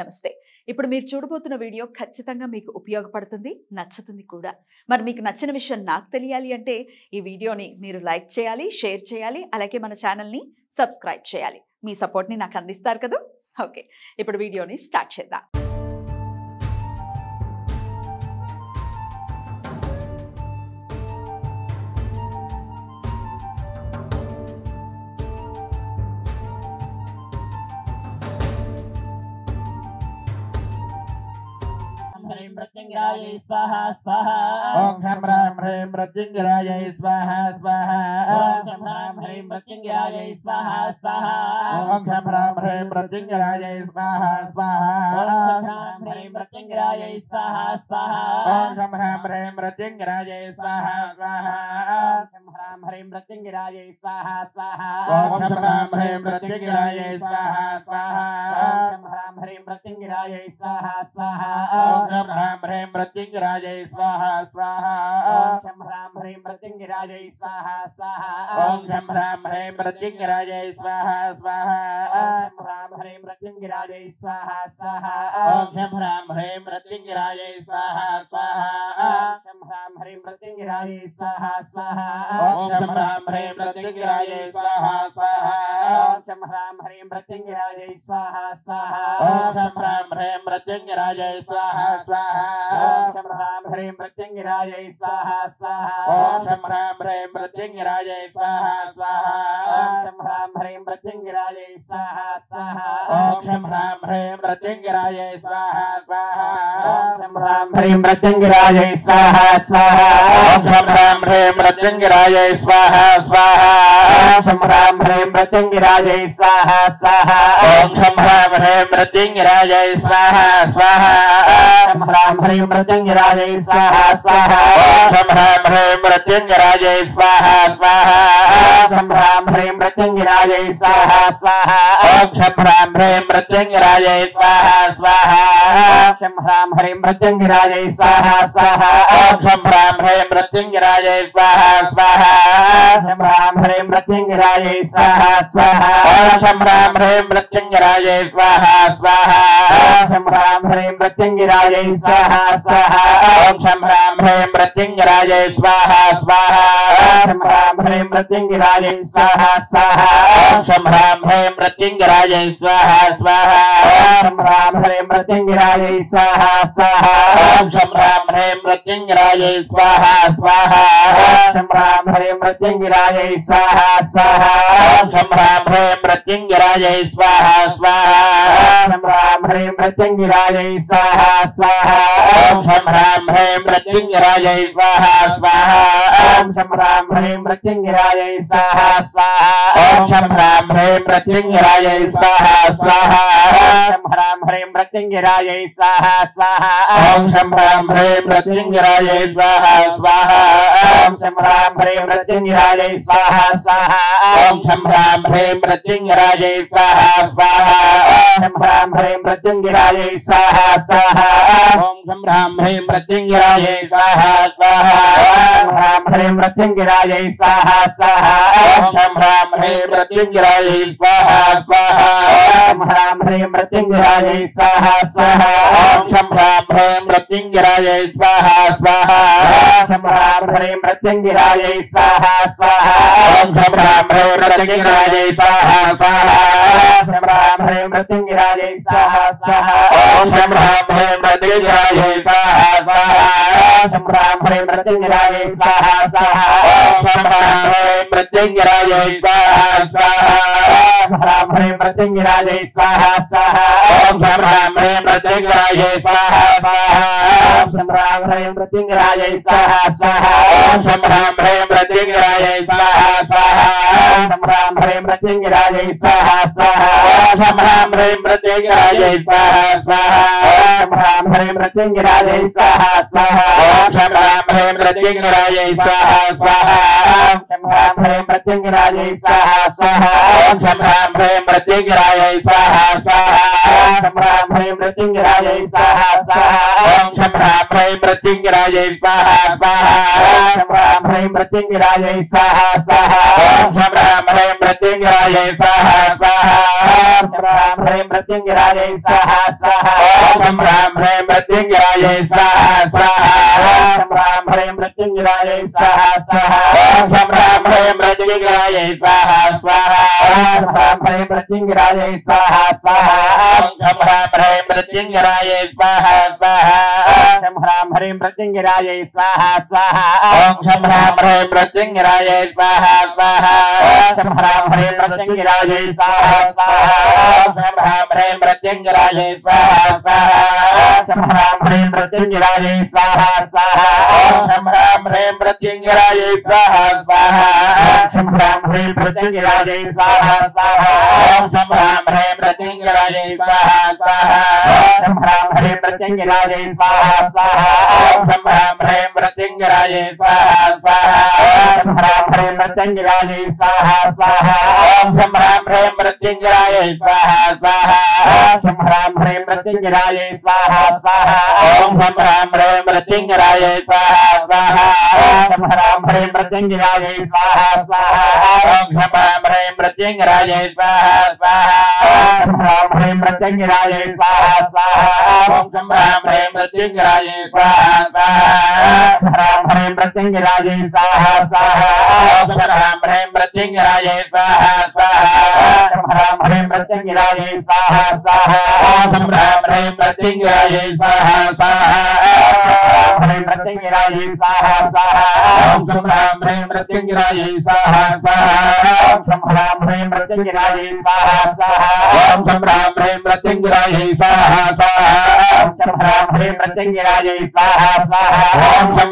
నమస్తే. ఇప్పుడు మీరు చూడబోతున్న వీడియో ఖచ్చితంగా మీకు ఉపయోగపడుతుంది, నచ్చుతుంది కూడా. మరి మీకు నచ్చిన విషయం నాకు తెలియాలి అంటే ఈ వీడియోని మీరు లైక్ చేయాలి, షేర్ చేయాలి, అలాగే మన ఛానల్ని సబ్స్క్రైబ్ చేయాలి. మీ సపోర్ట్ని నాకు అందిస్తారు కదా. ఓకే, ఇప్పుడు వీడియోని స్టార్ట్ చేద్దాం. मृत्युंजयाय स्वाहा स्वाहा ओम शं ह्रां ह्रीं मृत्युंजयाय स्वाहा स्वाहा ओम शं ह्रां ह्रीं मृत्युंजयाय स्वाहा स्वाहा ओम शं ह्रां ह्रीं मृत्युंजयाय स्वाहा स्वाहा ओम शं ह्रां ह्रीं मृत्युंजयाय स्वाहा स्वाहा ओम शं ह्रां ह्रीं मृत्युंजयाय स्वाहा स्वाहा ओम शं ह्रां ह्रीं मृत्युंजयाय स्वाहा स्वाहा ओम शं ह्रां ह्रीं मृत्युंजयाय स्वाहा स्वाहा ओम शं ह्रां ह्रीं मृत्युंजयाय स्वाहा स्वाहा ओम शं ह्रां ह्रीं मृत्युंजयाय स्वाहा स्वाहा ओम शं ह्रां ह्रीं मृत्युंजयाय स्वाहा स्वाहा ओम शं ह्रां ह्रीं मृत्युंजयाय स्वाहा स्वाहा ओम शं ह्रां ह्रीं मृत्युंजयाय स्वाहा स्वाहा ओम शं ह्रां ह्रीं मृत्युंजयाय स्वाहा स्वाहा ओम शं ह्रां ह्रीं मृत्युंजयाय स्वाहा स्वाहा ओम शं ह्रां ह्रीं मृत्युंजयाय स्वाहा स्वाहा ओम शं ह्रां ह्रीं मृत्युंजयाय स्वाहा स्वाहा ओम शं ह्रां ह्रीं मृत्युंजयाय स्वाहा स्वाहा ओम शं ह्रां ह्रीं मृत्युंजयाय स्वाहा स्वाहा ओम शं ह्रां ह्रीं मृत्युंजयाय स्वाहा स्वाहा ओम शं ह्रां ह्रीं मृत्युंजयाय स्वाहा स्वाहा ओम शं ह्रां ह्रीं मृत्युंजयाय स्वाहा स्वाहा ओम शं ह्रां ह्रीं मृत्युंजयाय स्वाहा स्वाहा ओम शं ह्रां ह्रीं मृत्युंजयाय स्वाहा स्वाहा ओम शं ह्रां ह्रीं मृत्युंजयाय स्वाहा स्वाहा ओम शं ह्रां ह्रीं मृत्युंजयाय स्वाहा स्वाहा शं ह्रां ह्रीं मृत्युंजयाय स्वाहा स्वाहा ओम शं ह्रां ह्रीं मृत्युंजयाय स्वाहा स्वाहा शं ह्रां ह्रीं मृत्युंजयाय स्वाहा स्वाहा ओम शं ह्रां ह्रीं मृत्युंजयाय स्वाहा स्वाहा शं ह्रां ह्रीं मृत्युंजयाय स्वाहा स्वाहा ओम शं ह्रां ह्रीं मृत्युंजयाय स्वाहा स्वाहा शं ह्रां ह्रीं मृत्युंजयाय स्वाहा स्वाहा ओम शं ह्रां ह्रीं मृत्युंजयाय स्वाहा स्वाहा शं ह्रां ह्रीं मृत्युंजयाय स्वाहा स्वाहा ओम शं ह्रां ह्रीं मृत्युंजयाय स्वाहा स्वाहा शं ह्रां ह्रीं मृत्युंजयाय स्वाहा स्वाहा ओम शं ह्रां ह्रीं मृत्युंजयाय स्वाहा स्वाहा शं ह्रां ह्रीं मृत्युंजयाय स्वाहा स्वाहा ओम शं ह्रां ह्रीं मृत्युंजयाय स्वाहा स्वाहा शं ह्रां ह्रीं मृत्युंजयाय स्वाहा स्वाहा ओम शं ह्रां ह्रीं मृत्युंजयाय स्वाहा स्वाहा शं ह्रां ह्रीं मृत्युंजयाय स्वाहा स्वाहा ओम शं ह्रां ह्रीं मृत्युंजयाय स्वाहा स्वाहा ओम शं ह्रां ह्रीं मृत्युंजयाय स्वाहा स्वाहा ओम शं ह्रां ह्रीं मृत्युंजयाय स्वाहा स्वाहा शं ह्रां ह्रीं मृत्युंजयाय स्वाहा स्वाहा ओम शं ह्रां ह्रीं मृत्युंजयाय स्वाहा स्वाहा ओम शं ह्रां ह्रीं मृत्युंजयाय स्वाहा स्वाहा ओम शं ह्रां ह्रीं मृत्युंजयाय स्वाहा स्वाहा शं ह्रां ह्रीं मृत्युंजयाय स्वाहा स्वाहा ओम शं ह्रां ह्रीं मृत्युंजयाय स्वाहा स्वाहा शं ह्रां ह्रीं मृत्युंजयाय स्वाहा स्वाहा ओम शं ह्रां ह्रीं मृत्युंजयाय स्वाहा स्वाहा शं ह्रां ह्रीं मृत्युंजयाय स्वाहा स्वाहा ओम शं ह्रां ह्रीं मृत्युंजयाय स्वाहा स्वाहा शं ह्रां ह्रीं मृत्युंजयाय स्वाहा स्वाहा ओम शं ह्रां ह्रीं मृत्युंजयाय स्वाहा स्वाहा शं ह्रां ह्रीं मृत्युंजयाय स्वाहा स्वाहा ओम शं ह्रां ह्रीं मृत्युंजयाय स्वाहा स्वाहा शं ह्रां ह्रीं मृत्युंजयाय स्वाहा स्वाहा ओम शं ह्रां ह्रीं मृत्युंजयाय स्वाहा स्वाहा शं ह्रां ह्रीं मृत्युंजयाय स्वाहा स्वाहा ओम शं ह्रां ह्रीं मृत्युंजयाय स्वाहा स्वाहा शं ह्रां ह्रीं मृत्युंजयाय स्वाहा स्वाहा ओम शं ह्रां ह्रीं मृत्युंजयाय स्वाहा स्वाहा शं ह्रां ह्रीं मृत्युंजयाय स्वाहा स्वाहा ओम शं ह्रां ह्रीं मृत्युंजयाय स्वाहा स्वाहा शं ह्रां ह्रीं मृत्युंजयाय स्वाहा स्वाहा ओम शं ह्रां ह्रीं मृत्युंजयाय स्वाहा स्वाहा शं ह्रां ह्रीं मृत्युंजयाय स्वाहा स्वाहा ओम शं ह्रां ह्रीं मृत्युंजयाय स्वाहा स्वाहा शं ह्रां ह्रीं मृत्युंजयाय स्वाहा स्वाहा ओम शं ह्रां ह्रीं मृत्युंजयाय स्वाहा स्वाहा शं ह्रां ह्रीं मृत्युंजयाय स्वाहा स्वाहा ओम शं ह्रां ह्रीं मृत्युंजयाय स्वाहा स्वाहा शं ह्रां ह्रीं मृत्युञ्जयायै स्वाहा स्वाहा ॐ ह्रां ह्रीं मृत्युञ्जयायै स्वाहा स्वाहा ह्रां ह्रीं मृत्युञ्जयायै स्वाहा स्वाहा ॐ ह्रां ह्रीं मृत्युञ्जयायै स्वाहा स्वाहा ह्रां ह्रीं मृत्युञ्जयायै स्वाहा स्वाहा ॐ ह्रां ह्रीं मृत्युञ्जयायै स्वाहा स्वाहा ह्रां ह्रीं मृत्युञ्जयायै स्वाहा स्वाहा ॐ ह्रां ह्रीं मृत्युञ्जयायै स्वाहा स्वाहा ह्रां ह्रीं मृत्युञ्जयायै स्वाहा स्वाहा ॐ ह्रां ह्रीं मृत्युञ्जयायै स्वाहा स्वाहा ह्रां ह्रीं मृत्युञ्जयायै स्वाहा स्वाहा ॐ ह्रां ह्रीं मृत्युञ्जयायै स्वाहा स्वाहा ह्रां ह्रीं मृत्युञ्जयायै स्वाहा स्वाहा ॐ ह्रां ह्रीं मृत्युञ्जयायै स्वाहा स्वाहा ह्रां ह्रीं मृत्युञ्जयायै स्वाहा स्वाहा ॐ ह्रां ह्रीं मृत्युञ्जयायै स्वाहा स्वाहा ह्रां ह्रीं मृत्युञ्जयायै स्वाहा स्वाहा ॐ ह्रां ह्रीं मृत्युञ्जयायै स्वाहा स्वाहा ह्रां ह्रीं मृत्युञ्जयायै स्वाहा स्वाहा ॐ ह्रां ह्रीं मृत्युञ्जयायै स्वाहा स्वाहा ह्रां ह्रीं मृत्युञ्जयायै स्वाहा स्वाहा ॐ ह्रां ह्रीं मृत्युञ्जयायै स्वाहा स्वाहा ह्रां ह्रीं मृत्युञ्जयायै स्वाहा स्वाहा ॐ ह्रां ह्रीं मृत्युञ्जयायै स्वाहा स्वाहा ह्रां ह्रीं मृत्युञ्जयायै स्वाहा स्वाहा ॐ ह्रां ह्रीं मृत्युञ्जयायै स्वाहा स्वाहा ह्रां ह्रीं मृत्युञ्जयायै स्वाहा स्वाहा ॐ ह्रां ह्रीं मृत्युञ्जयायै स्वाहा स्वाहा ह्रां ह्रीं मृत्युञ्जयायै स्वाहा स्वाहा ॐ ह्रां ह्रीं मृत्युञ्जयायै स्वाहा स्वाहा ह्रां ह्रीं मृत्युञ्जयायै स्वाहा स्वाहा ॐ ह्रां ह्रीं मृत्युञ्जयायै स्वाहा स्वाहा ह्रां ह्रीं मृत्युञ्जयायै स्वाहा स्वाहा ॐ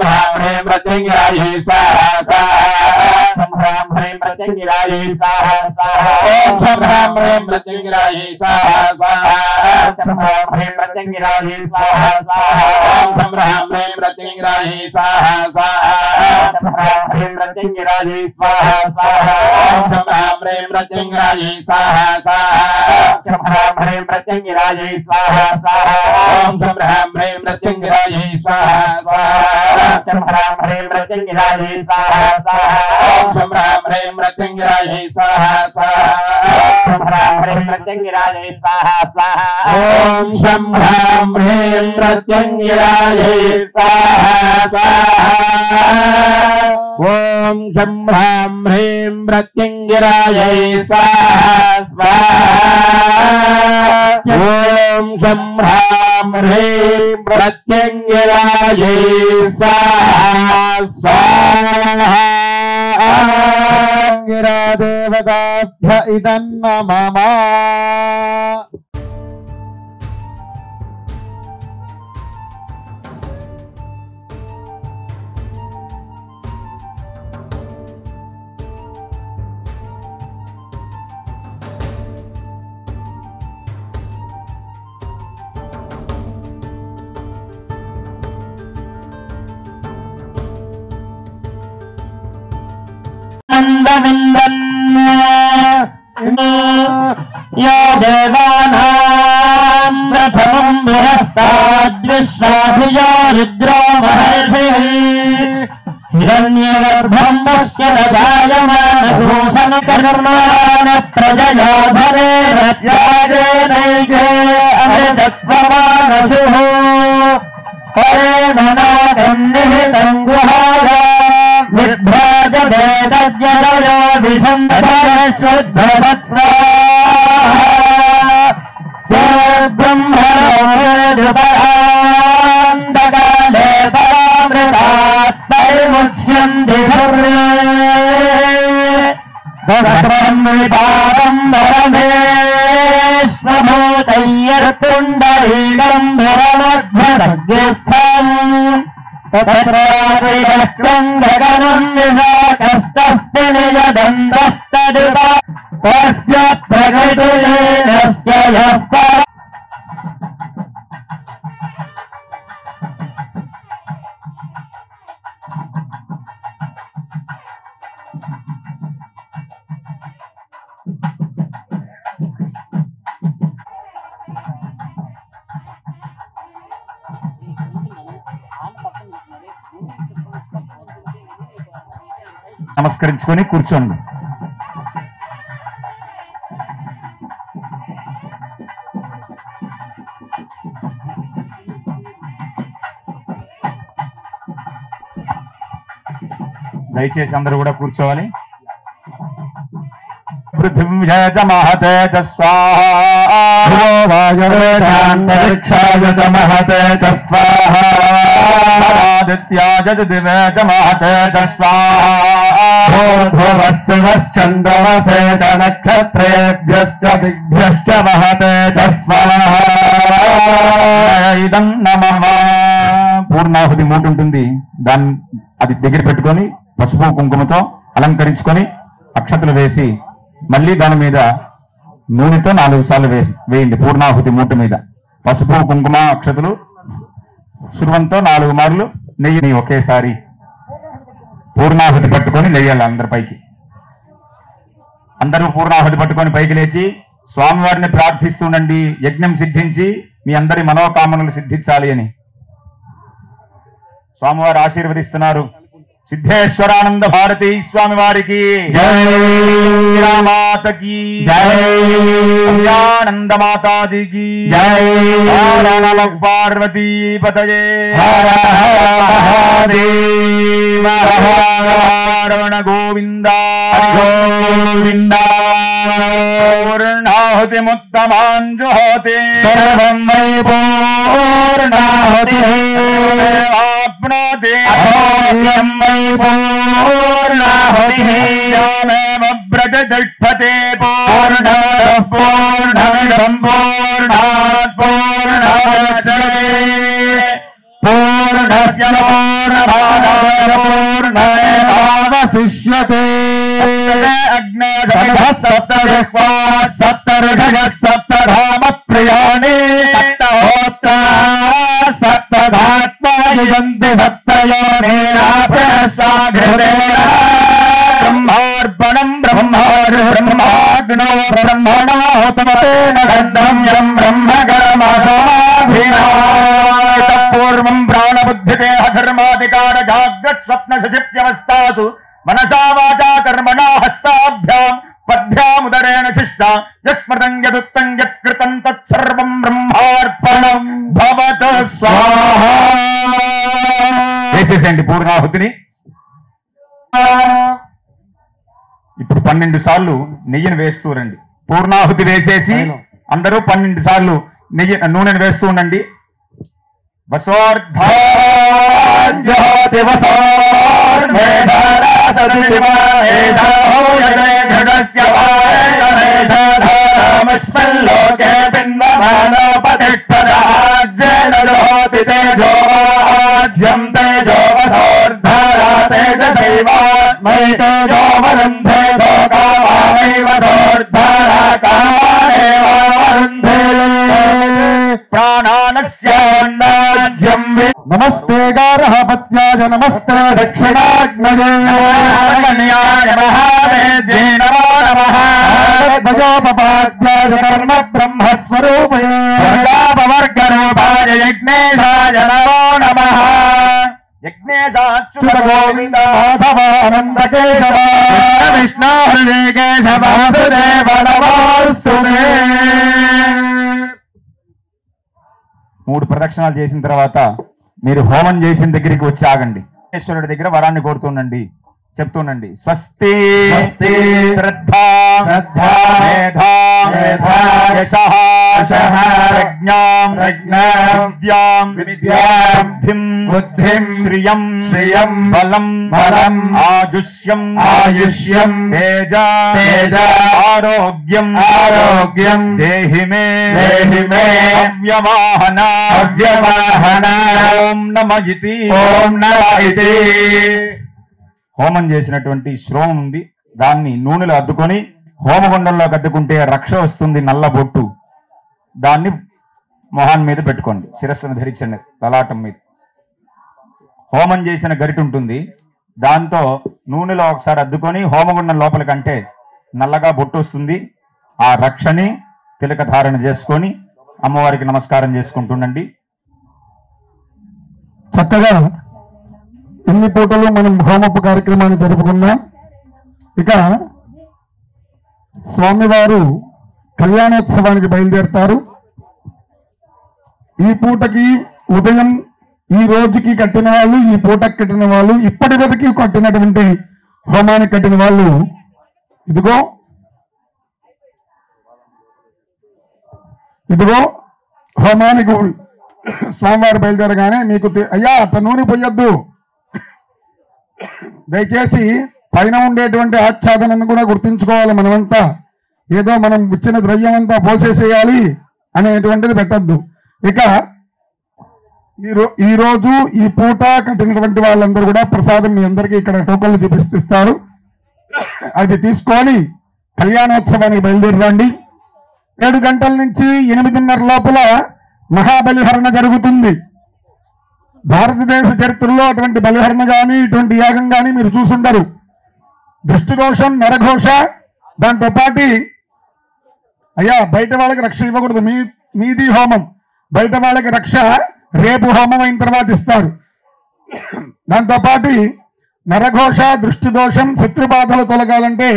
ह्रां ह्रीं मृत्युञ्जयायै स्वाहा स्वाहा ह्रां ह्रीं मृत्युञ्जयायै स्वाहा स्वाहा ॐ ह्रां ह्रीं मृत्युञ्जयायै स्वाहा स्वाहा ह्रां ह्रीं मृत्युञ्जयायै स्वाहा स्वाहा ॐ ह्रां ह्रीं मृत्युञ्जयायै स्वाहा स्वाहा ह्रां ह्रीं मृत्युञ्जयायै स्वाहा स्वाहा ॐ ह्रां ह्रीं मृत्युञ्जयायै स्वाहा स्वाहा ह्रां ह्रीं मृत्युञ्जयायै स्वाहा स्वाहा ॐ ह्रां ह्रीं मृत्युञ्जयायै स्वाहा स्वाहा ह्रां ह्रीं मृत्युञ्जयायै स्वाहा स्वाहा ॐ ह्रां ह्रीं मृत्युञ्जयायै स्वाहा स्वाहा ह्रां ह्रीं मृत्युञ्जयायै स्वाहा स्वाहा ॐ ह्रां ह्रीं मृत्युञ्जयायै स्वाहा स्वाहा ॐ ह्रां ह्रीं मृत्युञ्जयायै स्वाहा स्वाहा ॐ ह्रां ह्रीं मृत्युञ्जयायै स्वाहा स्वाहा गिरादेवताभ्य इदन्नमः यो देवानां प्रथमं बृहस्पतिर्विश्वाभियो रुद्रो महर्षिः हिरण्यगर्भं पश्य न जायमानघोषणकर्माण प्रजया भरेरत्याजेनैके अमृतत्वमानसुः परेण नागन्निहितं गुहाया विभ्राजदेतज्ञरयो विशन्धरश्रुद्धभत्रा ब्रह्मणोदुपरान्दकाले परामृतात् परिमुच्यन्ति सर्वेश्वभूतैर्पुण्डरीकम्भरमध्वरग्रस्थम् तत्रापिदश्चन्द्रगणम् विशाकस्तस्य निजदन्तस्तदुपा तस्य प्रकृतिलीनस्य यः परः నమస్కరించుకొని కూర్చోండి. దయచేసి అందరూ కూడా కూర్చోవాలి. పృథివ్యా చ మహతే చ స్వాహా వాయవే చాంతరిక్షాయ చ మహతే చ స్వాహా ఆదిత్యాయ చ దివే చ మహతే చ స్వాహా భూర్భువస్సువశ్చంద్రమసే చ నక్షత్రేభ్యశ్చ దిగ్భ్యశ్చ మహతే చ స్వాహా ఇదం నమః. పూర్ణాహుతి మూట ఉంటుంది, దాన్ని అది దగ్గర పెట్టుకొని పసుపు కుంకుమతో అలంకరించుకొని అక్షతలు వేసి మళ్ళీ దాని మీద నూనెతో 4 సార్లు వేయండి. పూర్ణాహుతి మూట మీద పసుపు కుంకుమ అక్షతలు సుర్వంతో 4 మార్లు నెయ్యిని ఒకేసారి పూర్ణాహుతి పట్టుకొని లేయాలి. అందరి పైకి అందరూ పూర్ణాహుతి పట్టుకొని పైకి లేచి స్వామివారిని ప్రార్థిస్తుండండి. యజ్ఞం సిద్ధించి మీ అందరి మనోకామనలు సిద్ధించాలి అని స్వామివారు ఆశీర్వదిస్తున్నారు. సిద్ధేశ్వరానంద భారతి స్వామి వారికి జై, మాతకి జై, ఆనంద మాతాజీకి జై, పార్వతీ పతయే రమణ గోవింద గోవింద. పూర్ణాహుతి ముత్తమాంజుహోతి సర్వం వై పూర్ణాహుతి ఆప్నోతి అహోయం వై పూర్ణాహుతి యామేవ ప్రతిష్టతే పూర్ణః పూర్ణమిదం పూర్ణాత్ పూర్ణముదచ్యతే పూర్ణస్య పూర్ణమాదాయ పూర్ణమేవావశిష్యతే. అగ్నే సప్తజిహ్వా సప్తఋషయః సప్తధామ ప్రియాణి సప్తహోత్రా సప్తధాత్మా యుజంతి సప్తయోనిరాపణస్వాఘృతేన బ్రహ్మార్పణం బ్రహ్మాగ్నో బ్రహ్మణోతమతేన గంధం యం బ్రహ్మకర్మసమాధినా పూర్వం ప్రాణబుద్ధిదేహ ధర్మాధికార జాగ్రత్ స్వప్న సుషుప్త్యవస్థాసు మనసా వాచా కర్మణా హస్తాభ్యాం పద్భ్యాముదరేణ శిష్ట యస్మృతం యదుక్తం యత్కృతం తత్సర్వం బ్రహ్మార్పణం భవతు స్వాహా. వేసేసేయండి పూర్ణాహుతిని. ఇప్పుడు 12 సార్లు నెయ్యిని వేస్తూ రండి. పూర్ణాహుతి వేసేసి అందరూ 12 సార్లు నూనెను వేస్తూ ఉండండి. ప్రాణానస్యాన్నాజ్యం నమస్తే గార్హపత్యాయ నమస్తే దక్షిణాగ్నయే మహావేద్యే నమో నమః. భజోపపాద్యాయ కర్మ బ్రహ్మస్వరూపయే వర్గరూపాయ యజ్ఞేశాయ నమో నమః. యజ్ఞేశాచ్యుత గోవింద మాధవానంద కేశవ విష్ణు హృదయ కేశవ వాసుదేవ నమోస్తుతే. 3 ప్రదక్షిణాలు చేసిన తర్వాత మీరు హోమం చేసిన దగ్గరికి వచ్చి ఆగండి. ఈశ్వరుడి దగ్గర వరాన్ని కోరుతుండండి, చెప్తుండండి. స్వస్తి స్వస్తి శ్రద్ధా శ్రద్ధా మేధా మేధా యశః యశః ప్రజ్ఞాం ప్రజ్ఞాం విద్యాం విద్యాం బుద్ధిం శ్రియం బలం ఆయుష్యం తేజ ఆరోగ్యం దేహి మే అవ్యవాహన ఓం నమ ఇతి హోమం చేసినటువంటి శ్రోమం ఉంది, దాన్ని నూనెలో అద్దుకొని హోమగుండంలో అద్దుకుంటే రక్ష వస్తుంది. నల్ల బొట్టు దాన్ని మొహాన్ మీద పెట్టుకోండి, శిరస్సును ధరించండి, లలాటం మీద. హోమం చేసిన గరిట ఉంటుంది, దాంతో నూనెలో ఒకసారి అద్దుకొని హోమగుండం లోపలికంటే నల్లగా బొట్టు వస్తుంది. ఆ రక్షని తిలక ధారణ చేసుకొని అమ్మవారికి నమస్కారం చేసుకుంటుండండి. చక్కగా ఇన్ని పూటలు మనం హోమపు కార్యక్రమాన్ని జరుపుకున్నాం. ఇక స్వామివారు కళ్యాణోత్సవానికి బయలుదేరుతారు. ఈ పూటకి ఉదయం ఈ రోజుకి కట్టిన వాళ్ళు, ఈ పూటకి కట్టిన వాళ్ళు, ఇప్పటి వరకు కట్టినటువంటి హోమానికి కట్టిన వాళ్ళు ఇదిగో హోమానికి సోమవారం బయలుదేరగానే మీకు అయ్యా అట్ట నూనె పోయొద్దు, దయచేసి పైన ఉండేటువంటి ఆచ్ఛాదనను కూడా గుర్తుంచుకోవాలి. మనమంతా ఏదో మనం ఇచ్చిన ద్రవ్యం అంతా పోసేసేయాలి అనేటువంటిది పెట్టద్దు. ఇక ఈ రోజు ఈ పూట కట్టినటువంటి వాళ్ళందరూ కూడా ప్రసాదం మీ అందరికీ ఇక్కడ టోకన్లు చూపిస్తారు. అది తీసుకొని కళ్యాణోత్సవానికి బయలుదేరండి. 7 గంటల నుంచి 8:30 లోపల మహాబలిహరణ జరుగుతుంది. భారతదేశ చరిత్రలో అటువంటి బలిహరణ కానీ ఇటువంటి యాగం కానీ మీరు చూసుండరు. దృష్టిదోషం, నరఘోష, దాంతో పాటు అయ్యా బయట వాళ్ళకి రక్ష ఇవ్వకూడదు. మీది హోమం, బయట వాళ్ళకి రక్ష రేపు హోమం అయిన తర్వాత ఇస్తారు. దాంతోపాటు నరఘోష, దృష్టిదోషం, శత్రుబాధలు తొలగాలంటే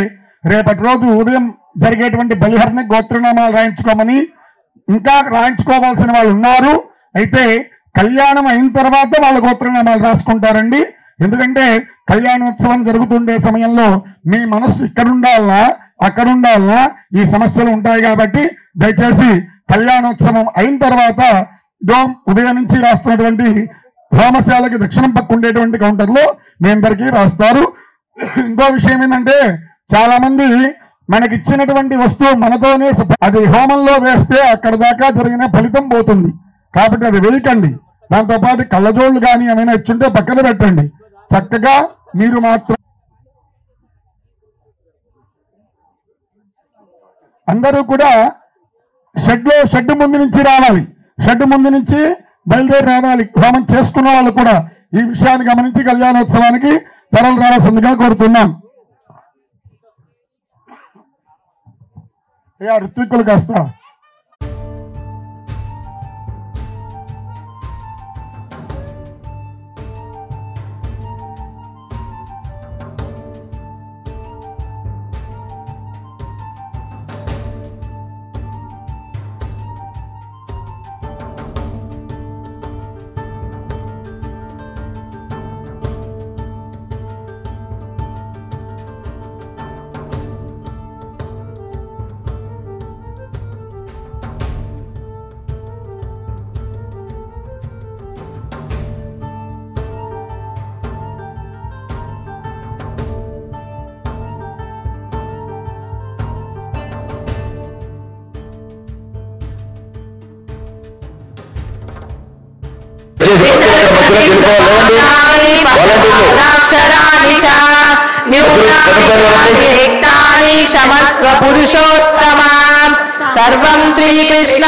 రేపటి రోజు ఉదయం జరిగేటువంటి బలిహరణ గోత్రనామాలు రాయించుకోమని, ఇంకా రాయించుకోవాల్సిన వాళ్ళు ఉన్నారు. అయితే కళ్యాణం అయిన తర్వాత వాళ్ళ గోత్రనామాలు రాసుకుంటారండి. ఎందుకంటే కళ్యాణోత్సవం జరుగుతుండే సమయంలో మీ మనస్సు ఇక్కడుండాలనా అక్కడుండాలనా ఈ సమస్యలు ఉంటాయి. కాబట్టి దయచేసి కళ్యాణోత్సవం అయిన తర్వాత ఉదయం నుంచి రాస్తున్నటువంటి హోమశాలకి దక్షిణం పక్క ఉండేటువంటి కౌంటర్లో మీ అందరికీ రాస్తారు. ఇంకో విషయం ఏంటంటే చాలా మంది మనకి ఇచ్చినటువంటి వస్తువు మనతోనే అది హోమంలో వేస్తే అక్కడ దాకా జరిగిన ఫలితం పోతుంది. కాబట్టి అది వేయకండి. దాంతోపాటు కళ్ళజోళ్ళు కానీ ఏమైనా ఇచ్చుంటే పక్కన పెట్టండి. చక్కగా మీరు మాత్రం అందరూ కూడా షెడ్ ముందు నుంచి రావాలి. షెడ్ ముందు నుంచి బయలుదేరి రావాలి. హోమం చేసుకున్న వాళ్ళు కూడా ఈ విషయాన్ని గమనించి కళ్యాణోత్సవానికి తరలి రావాల్సిందిగా కోరుతున్నాం. ఋత్విక్కులు కాస్త క్షమస్వ పురుషోత్తమా సర్వం శ్రీకృష్ణ.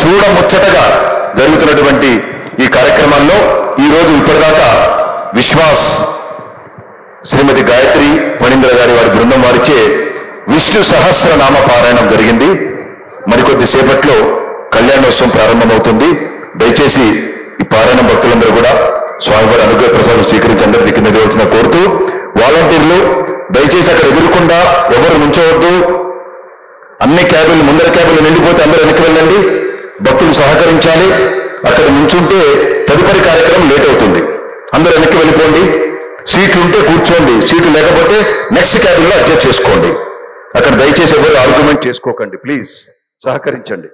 చూడముచ్చటగా జరుగుతున్నటువంటి ఈ కార్యక్రమాల్లో ఈరోజు ఇప్పటిదాకా విశ్వాస్ శ్రీమతి గాయత్రి ఫణీంద్ర గారి వారి బృందం వారిచే విష్ణు సహస్రనామ పారాయణం జరిగింది. మరికొద్ది సేపట్లో కళ్యాణోత్సవం ప్రారంభమవుతుంది. దయచేసి ఈ పారాయణ భక్తులందరూ కూడా స్వామివారి అనుగ్రహ ప్రసాదం స్వీకరించి అందరి కింద దిగవలసిన కోరుతూ, వాలంటీర్లు దయచేసి అక్కడ ఎదురుకుండా ఎవరు నుంచోవద్దు. అన్ని క్యాబులు, ముందర క్యాబులు నిండిపోతే అందరూ వెనక్కి వెళ్ళండి. భక్తులు సహకరించాలి. అక్కడ నుంచుంటే తదుపరి కార్యక్రమం లేట్ అవుతుంది. అందరూ వెనక్కి వెళ్ళిపోండి. సీట్లు ఉంటే కూర్చోండి, సీట్లు లేకపోతే నెక్స్ట్ క్యాబిన్లో అడ్జస్ట్ చేసుకోండి. అక్కడ దయచేసి ఎవరు ఆర్గ్యుమెంట్ చేసుకోకండి. ప్లీజ్ సహకరించండి.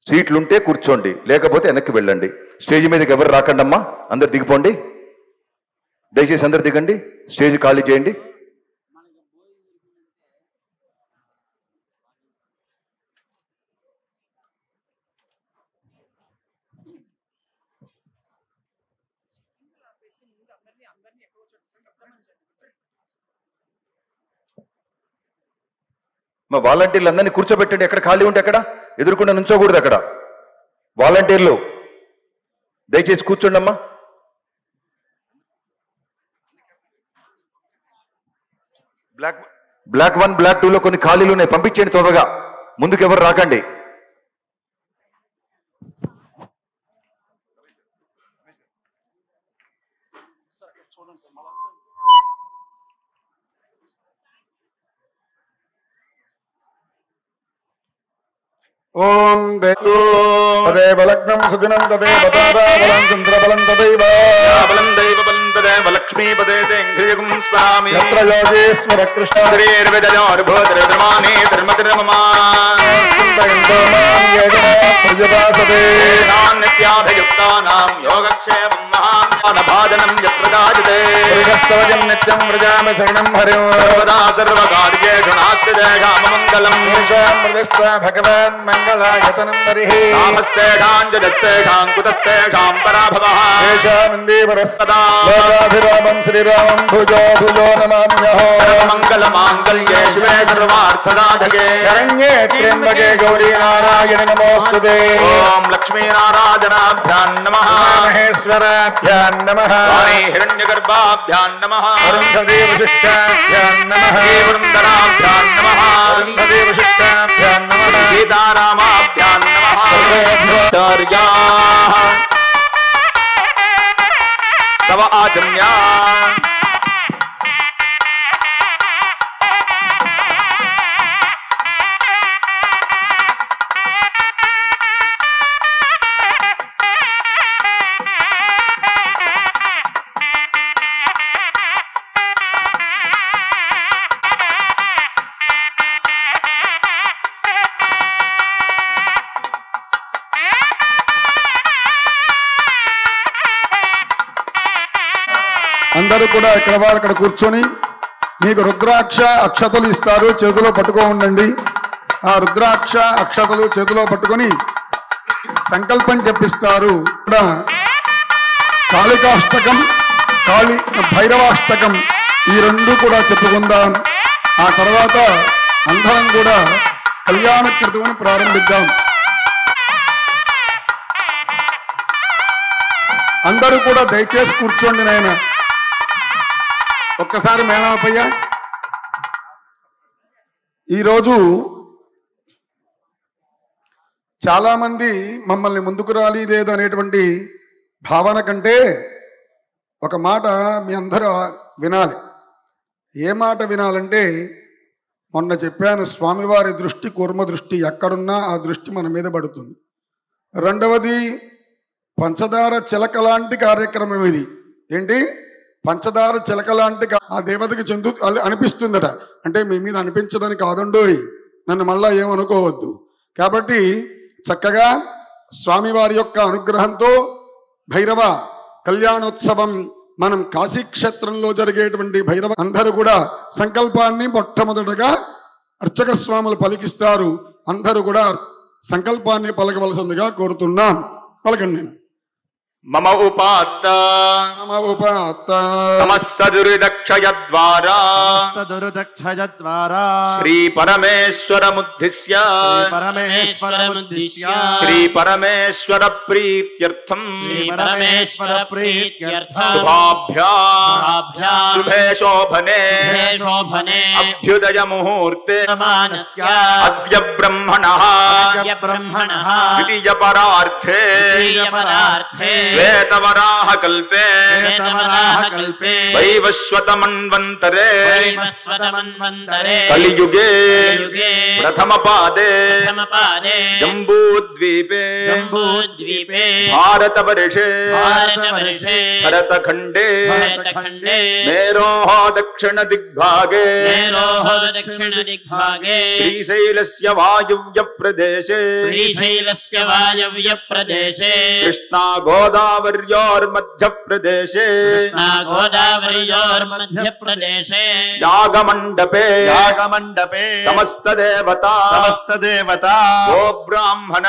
సీట్లుంటే కూర్చోండి, లేకపోతే వెనక్కి వెళ్ళండి. స్టేజ్ మీదకి ఎవరు రాకండి అమ్మా, అందరు దిగిపోండి. దయచేసి అందరు దిగండి, స్టేజ్ ఖాళీ చేయండి. మా వాలంటీర్లు అందరినీ కూర్చోబెట్టండి. ఎక్కడ ఖాళీ ఉంటే అక్కడ ఎదురుకుండా నుంచోకూడదు. అక్కడ వాలంటీర్లు దయచేసి కూర్చోండి అమ్మా. బ్లాక్ 1, బ్లాక్ 2లో కొన్ని ఖాళీలు ఉన్నాయి, పంపించండి త్వరగా. ముందుకు ఎవరు రాకండి. ఓం తదేవ లగ్నం సుదినం తదేవ తారాబలం చంద్రబలం తదైవ బలం దైవ బలం తదేవ లక్ష్మీపదే తేంఘ్రియగుం స్వామి యత్ర యోగేశ్వర కృష్ణ శ్రీర్విజయోర్భూతిర్ద్రమాణే ధర్మతిర్మమా ప్రజదాసతే నిత్యాభియుక్తానాం యోగక్షేమం మహాభాజనం యత్ర జాయతే స్తవజం నిత్యం వ్రజామి శరణం హరిం సర్వదా సర్వకార్యేషు నాస్తి దేహామమంగళం ఏషాం హృదయస్థ భగవాన్ మంగళాయతనం హరిః నామస్తేషాం జగస్తేషాం కుతస్తేషాం పరాభవః ఏషానందీవరస్సదా లోకాభిరామం శ్రీరామం భుజో భుజో నమామ్యహ సర్వమంగళమాంగళ్యే శివే సర్వార్థసాధకే శరణ్యే త్ర్యంబకే గౌరీ నారాయణి నమోస్తుతే ఓం లక్ష్మీనారాయణాభ్యాం నమః మహేశ్వరాభ్యాం నమః వాణీ హిరణ్యగర్భాభ్యాం నమః అరుంధతీ వశిష్టాభ్యాం నమః వృందరాభ్యాం నమః అరుంధతీ వశిష్టాభ్యాం నమః సీతారామాభ్యాం నమః ఆచార్యాః తవ ఆచమ్యా అందరూ కూడా ఇక్కడ వారు అక్కడ కూర్చొని మీకు రుద్రాక్ష అక్షతలు ఇస్తారు, చేతిలో పట్టుకో ఉండండి. ఆ రుద్రాక్ష అక్షతలు చేతిలో పట్టుకొని సంకల్పం చెప్పిస్తారు. ఇక్కడ కాళికాష్టకం భైరవాష్టకం ఈ రెండు కూడా చెప్పుకుందాం. ఆ తర్వాత అందరం కూడా కళ్యాణ క్రతువుని ప్రారంభిద్దాం. అందరూ కూడా దయచేసి కూర్చోండి నాయన. ఒక్కసారి మేళాపయ్య. ఈరోజు చాలా మంది మమ్మల్ని ముందుకు రాలి లేదు అనేటువంటి భావన కంటే ఒక మాట మీ అందరూ వినాలి. ఏ మాట వినాలంటే, మొన్న చెప్పాను, స్వామివారి దృష్టి కూర్మ దృష్టి ఎక్కడున్నా ఆ దృష్టి మన మీద పడుతుంది. రెండవది, పంచదార చిలక లాంటి కార్యక్రమం ఇది. ఏంటి? పంచదార చిలక లాంటి ఆ దేవతకి అనిపిస్తుందట. అంటే మీ మీద అనిపించదని కాదండోయ్, నన్ను మళ్ళా ఏమనుకోవద్దు. కాబట్టి చక్కగా స్వామివారి యొక్క అనుగ్రహంతో భైరవ కళ్యాణోత్సవం మనం కాశీక్షేత్రంలో జరిగేటువంటి భైరవ అందరూ కూడా సంకల్పాన్ని మొట్టమొదటగా అర్చక స్వాములు పలికిస్తారు. అందరూ కూడా సంకల్పాన్ని పలకవలసిందిగా కోరుతున్నాం. పలకండి. మమ ఉపాత్త సమస్త దురిదక్షయద్వారా శ్రీ పరమేశ్వరముద్దిశ్య శ్రీ పరమేశ్వర ప్రీత్యర్థం శుభాభ్యాం శుభే శోభనే అభ్యుదయ ముహూర్తే అద్య బ్రహ్మణః ద్వితీయ పరార్థే శ్వేతవరాహ కల్పే వైవస్వతమన్వంతరే కలియుగే ప్రథమ పాదే జంబూద్వీపే భారతవర్షే భరతఖండే మేరోః దక్షిణ దిగ్భాగే శ్రీశైలస్య వాయువ్య ప్రదేశే కృష్ణా గోదావర్యోర్మధ్యప్రదేశే యాగమండపే సమస్త దేవతా గో బ్రాహ్మణ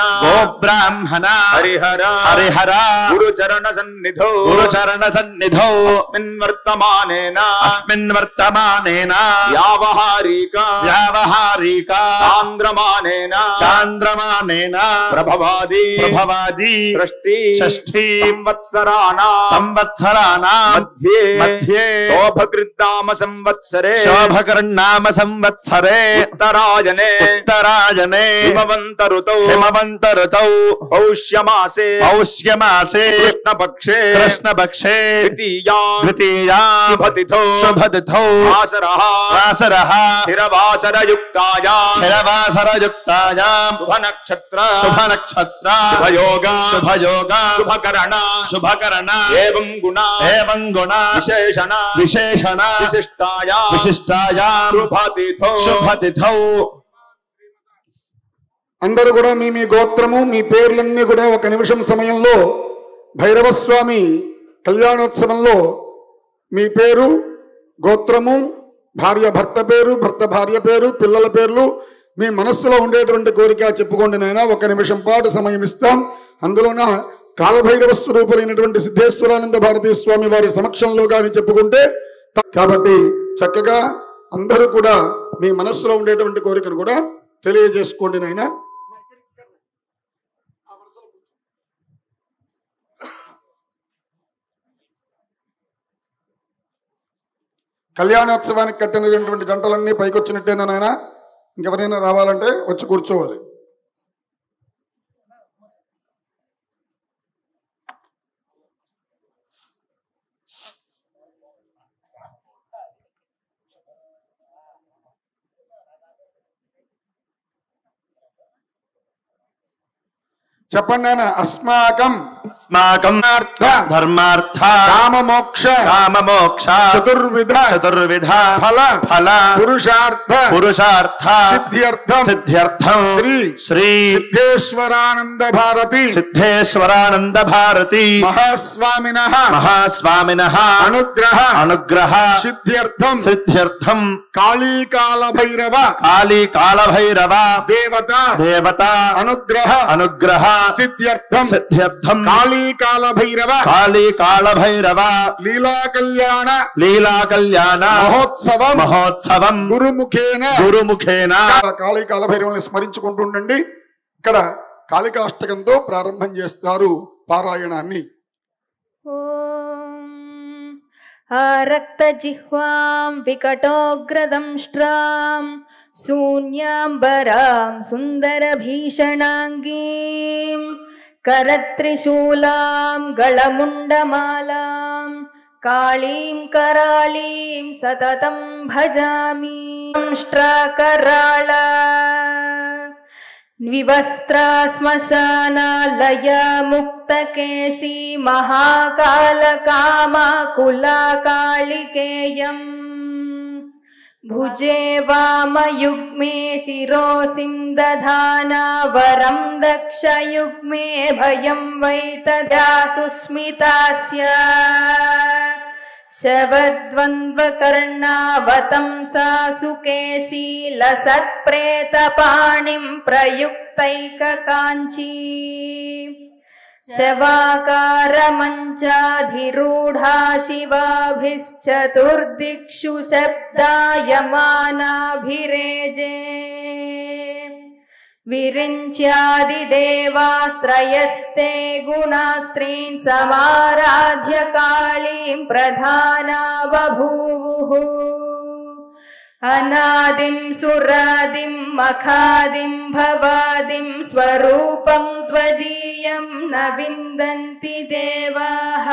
హరిహర గురుచరణ సన్నిధౌ అస్మిన్ వర్తమానేన వ్యావహారిక చాంద్రమానేన ప్రభవాది షష్ఠీ मध्ये शोभकृन्नाम संवत्सरे उत्तरायणे हिमवन्त ऋतौ पौष्यमासे कृष्णपक्षे द्वितीयां शुभतिथौ वासरः स्थिरवासरयुक्तायां शुभनक्षत्र शुभयोगा शुभकरण एवं गुणा विशेषण विशिष्टायां शुभतिथौ అందరూ కూడా మీ గోత్రము మీ పేర్లన్నీ కూడా ఒక నిమిషం సమయంలో భైరవ స్వామి కళ్యాణోత్సవంలో మీ పేరు గోత్రము భార్య భర్త పేరు భర్త భార్య పేరు పిల్లల పేర్లు మీ మనస్సులో ఉండేటువంటి కోరిక చెప్పుకోండి నాయన. ఒక నిమిషం పాటు సమయం ఇస్తాం. అందులోన కాలభైరవ స్వరూపులైనటువంటి సిద్ధేశ్వరానంద భారతీ స్వామి వారి సమక్షంలో కానీ చెప్పుకుంటే కాబట్టి చక్కగా అందరూ కూడా మీ మనస్సులో ఉండేటువంటి కోరికను కూడా తెలియజేసుకోండి నాయన. కళ్యాణోత్సవానికి కట్టినటువంటి జంటలన్నీ పైకి వచ్చినట్టేనా నాయన? ఇంకెవరైనా రావాలంటే వచ్చి కూర్చోవాలి. చెప్పండి నాయన. అస్మాకం ధర్మార్థ కామమోక్ష చతుర్విధ ఫల పురుషార్థ సిద్ధ్యర్థం శ్రీ సిద్ధేశ్వరానంద భారతి మహాస్వామినః అనుగ్రహ సిద్ధ్యర్థం కాళీకాల భైరవ దేవత అనుగ్రహ సిద్ధ్యర్థం కాళీకాల భైరవ లీలా కళ్యాణ మహోత్సవం గురుముఖేన కాళీకాల భైరవుని స్మరించుకుంటుండండి. ఇక్కడ కాళికాష్టకంతో ప్రారంభం చేస్తారు పారాయణాన్ని. ఆరక్తజిహ్వాం వికటోగ్రదంష్ట్రాం శూన్యాంబరాం సుందరభీషణాంగీం करत्रिशूलां गलमुण्डमालां कालीं करालीं सततं भजामि. श्राकराळा विवस्त्रा श्मशानालया मुक्तकेशी महाकालकामाकुला कालिकेयम् भुजे वामयुग्मे शिरोसिं दधाना वरं दक्षयुग्मे भयं वै तदा सुस्मितास्य शवद्वन्द्वकर्णावतंसा सुकेशी लसत्प्रेतपाणिं प्रयुक्तैककाञ्ची शवाकारमञ्चाधिरूढा शिवाभिश्चतुर्दिक्षु शब्दायमानाभिरेजे विरिञ्च्यादिदेवास्त्रयस्ते गुणास्त्रीन् समाराध्य कालीं प्रधाना बभूवुः अनादिं सुरादिं मखादिं भवादिं स्वरूपं त्वदीयं न विन्दन्ति देवाः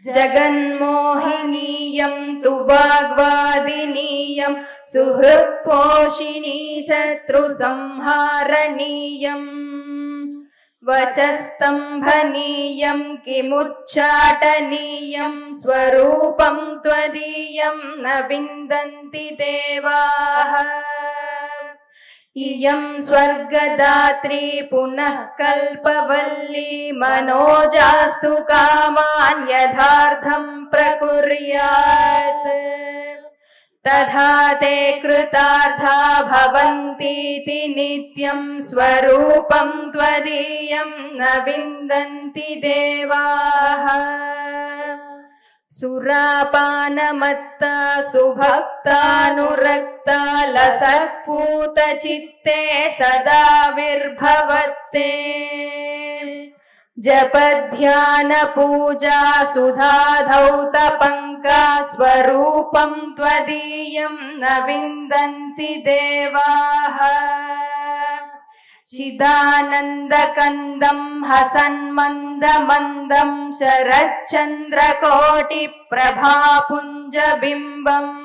जगन्मोहिनीयं तु वाग्वादिनीयं सुहृत्पोषिणी शत्रुसंहारणीयम् वचस्तम्भनीयं किमुच्चाटनीयं स्वरूपं त्वदीयं न विन्दन्ति देवाः इयं स्वर्गदात्री पुनः कल्पवल्ली मनोजास्तु कामान् यथार्थं प्रकुर्यात् तथा ते कृतार्था भवन्तीति नित्यं स्वरूपं त्वदीयं न विन्दन्ति देवाः सुरापानमत्ता सुभक्तानुरक्ता लसत्पूतचित्ते सदा विर्भवत्ते जपध्यान पूजा सुधाधौतपङ्का स्वरूपं त्वदीयं न विन्दन्ति देवाः चिदानन्दकन्दं हसन्मन्दमन्दं शरच्चन्द्रकोटिप्रभापुञ्जबिम्बम्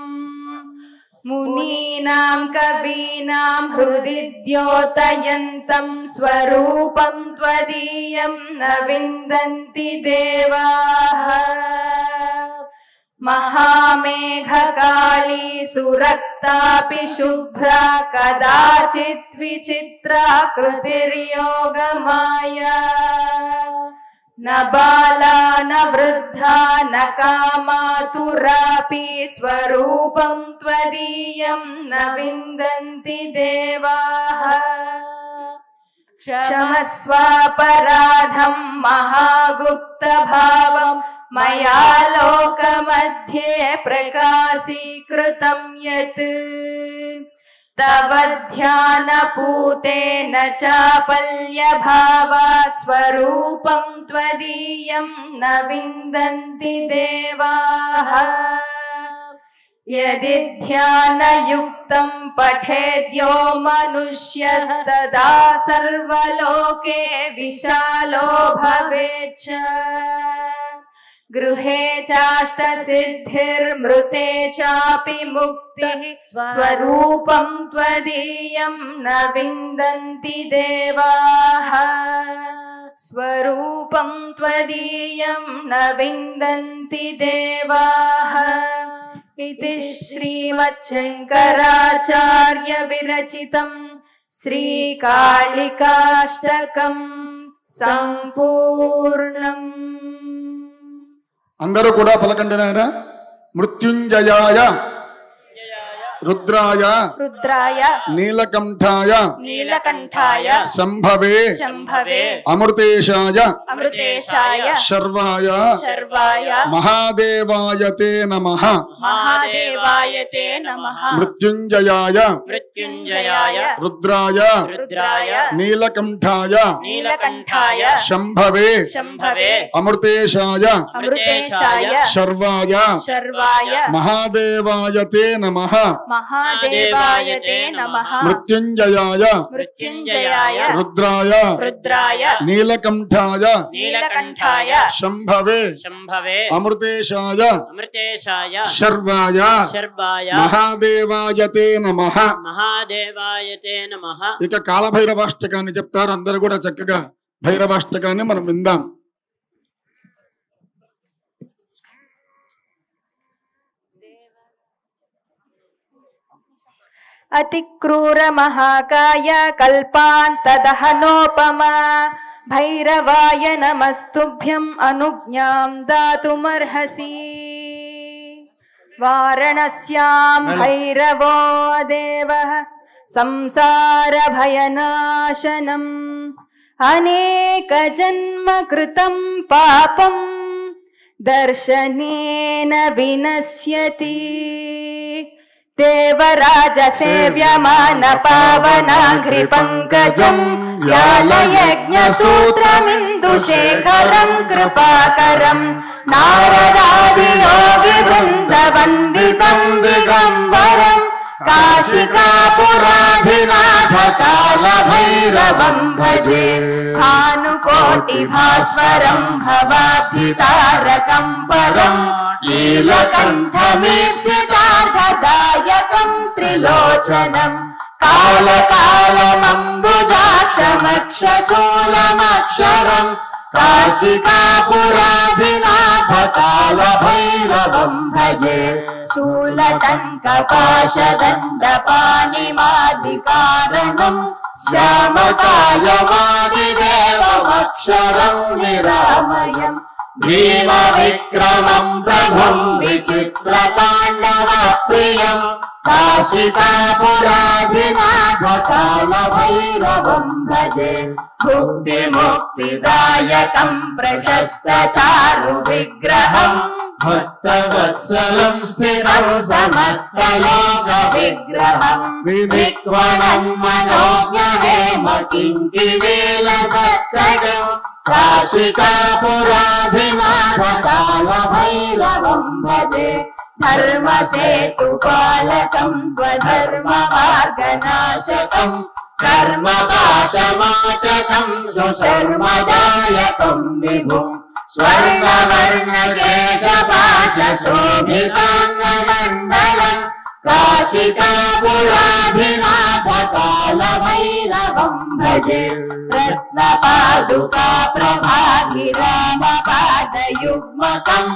मुनीनां कवीनां हृदि द्योतयन्तं स्वरूपं त्वदीयं न विन्दन्ति देवाः महामेघकाली सुरक्तापि शुभ्रा कदाचित् विचित्रा कृतिर्योगमाया न बाला न वृद्धा न कामातुरापि स्वरूपं त्वदीयं न विन्दन्ति देवाः क्षमस्वापराधं महागुप्तभावं मया लोकमध्ये प्रकाशीकृतं यत् तव ध्यानपूतेन चापल्यभावात् स्वरूपं त्वदीयं न विन्दन्ति देवाः यदि ध्यानयुक्तं पठेद्यो मनुष्यस्तदा सर्वलोके विशालो भवेच्च गृहे चाष्टसिद्धिर्मृते चापि मुक्तिः स्वरूपं त्वदीयं न विन्दन्ति देवाः स्वरूपं त्वदीयं न विन्दन्ति देवाः इति श्रीमच्छङ्कराचार्य विरचितं श्रीकालिकाष्टकं संपूर्णम्। అందరూ కూడా పలకండి నాయన. మృత్యుంజయాయ रुद्राय रुद्राय नीलकंठाय नीलकंठाय शंभवे शंभवे अमृतेशाय अमृतेशाय शर्वाय शर्वाय महादेवाय ते नमः महादेवाय ते नमः मृत्युंजयाय मृत्युंजयाय रुद्राय रुद्राय नीलकंठाय नीलकंठाय शंभवे शंभवे अमृतेशाय अमृतेशाय शर्वाय शर्वाय महादेवाय ते नमः महादेवाय ते नमः मृत्युंजयाय मृत्युंजयाय रुद्राय रुद्राय नीलकंठाय नीलकंठाय शंभवे शंभवे अमृतेशाय अमृतेशाय शर्वाय शर्वाय महादेवाय ते नमः महादेवाय ते नमः। ఇక కాలభైరవాష్టకాన్ని చెప్తారు. అందరూ కూడా చక్కగా భైరవాష్టకాన్ని మనం విందాం. अतिक्रूर महाकाय कल्पान्तदहनोपमा भैरवाय नमस्तुभ्यं अनुज्ञां दातुमर्हसि वारणस्यां भैरवो देवः संसारभयनाशनम् अनेकजन्म कृतं पापं दर्शनेन विनश्यति देवराज सेव्यमान पावनाघ्रिपङ्कजं व्यालयज्ञसूत्रमिन्दुशेखरं कृपाकरं नारदादियोगिवृन्दवन्दितं दिगम्बरं काशिकापुराधिनाथ कालभैरवं भजे भानुकोटिभास्वरं भवाब्धितारकं परं नीलकण्ठमीप्सितार्थदायकं त्रिलोचनं कालकालमम्बुजाक्षमक्षशूलमक्षरं काशिकापुराधिनाथ कालभैरवं भजे शूलटङ्कपाशदण्डपाणिमादिकारणं श्यामकायमादिदेवमक्षरं निरामयम् भीमविक्रमं प्रभुं विचित्रताण्डवप्रियं काशिकापुराधिनाथ कालभैरवं भजे भुक्तिमुक्तिदायकं प्रशस्तचारुविग्रहं भक्तवत्सलं स्थिरं समस्तलोकविग्रहं विविक्वणं मनोज्ञहेम किङ्किणीलसत्कटं काशिकापुराधिनाथ कालभैरवं भजे धर्मसेतुपालकं त्वधर्ममार्गनाशकं कर्मपाशमोचकं सुशर्मदायकं विभुं स्वर्णवर्णकेशपाशशोभिताङ्गमण्डलं काशिकापुराधिनाथ कालभैरवं भजे रत्नपादुका प्रभागिरामपादयुग्मकं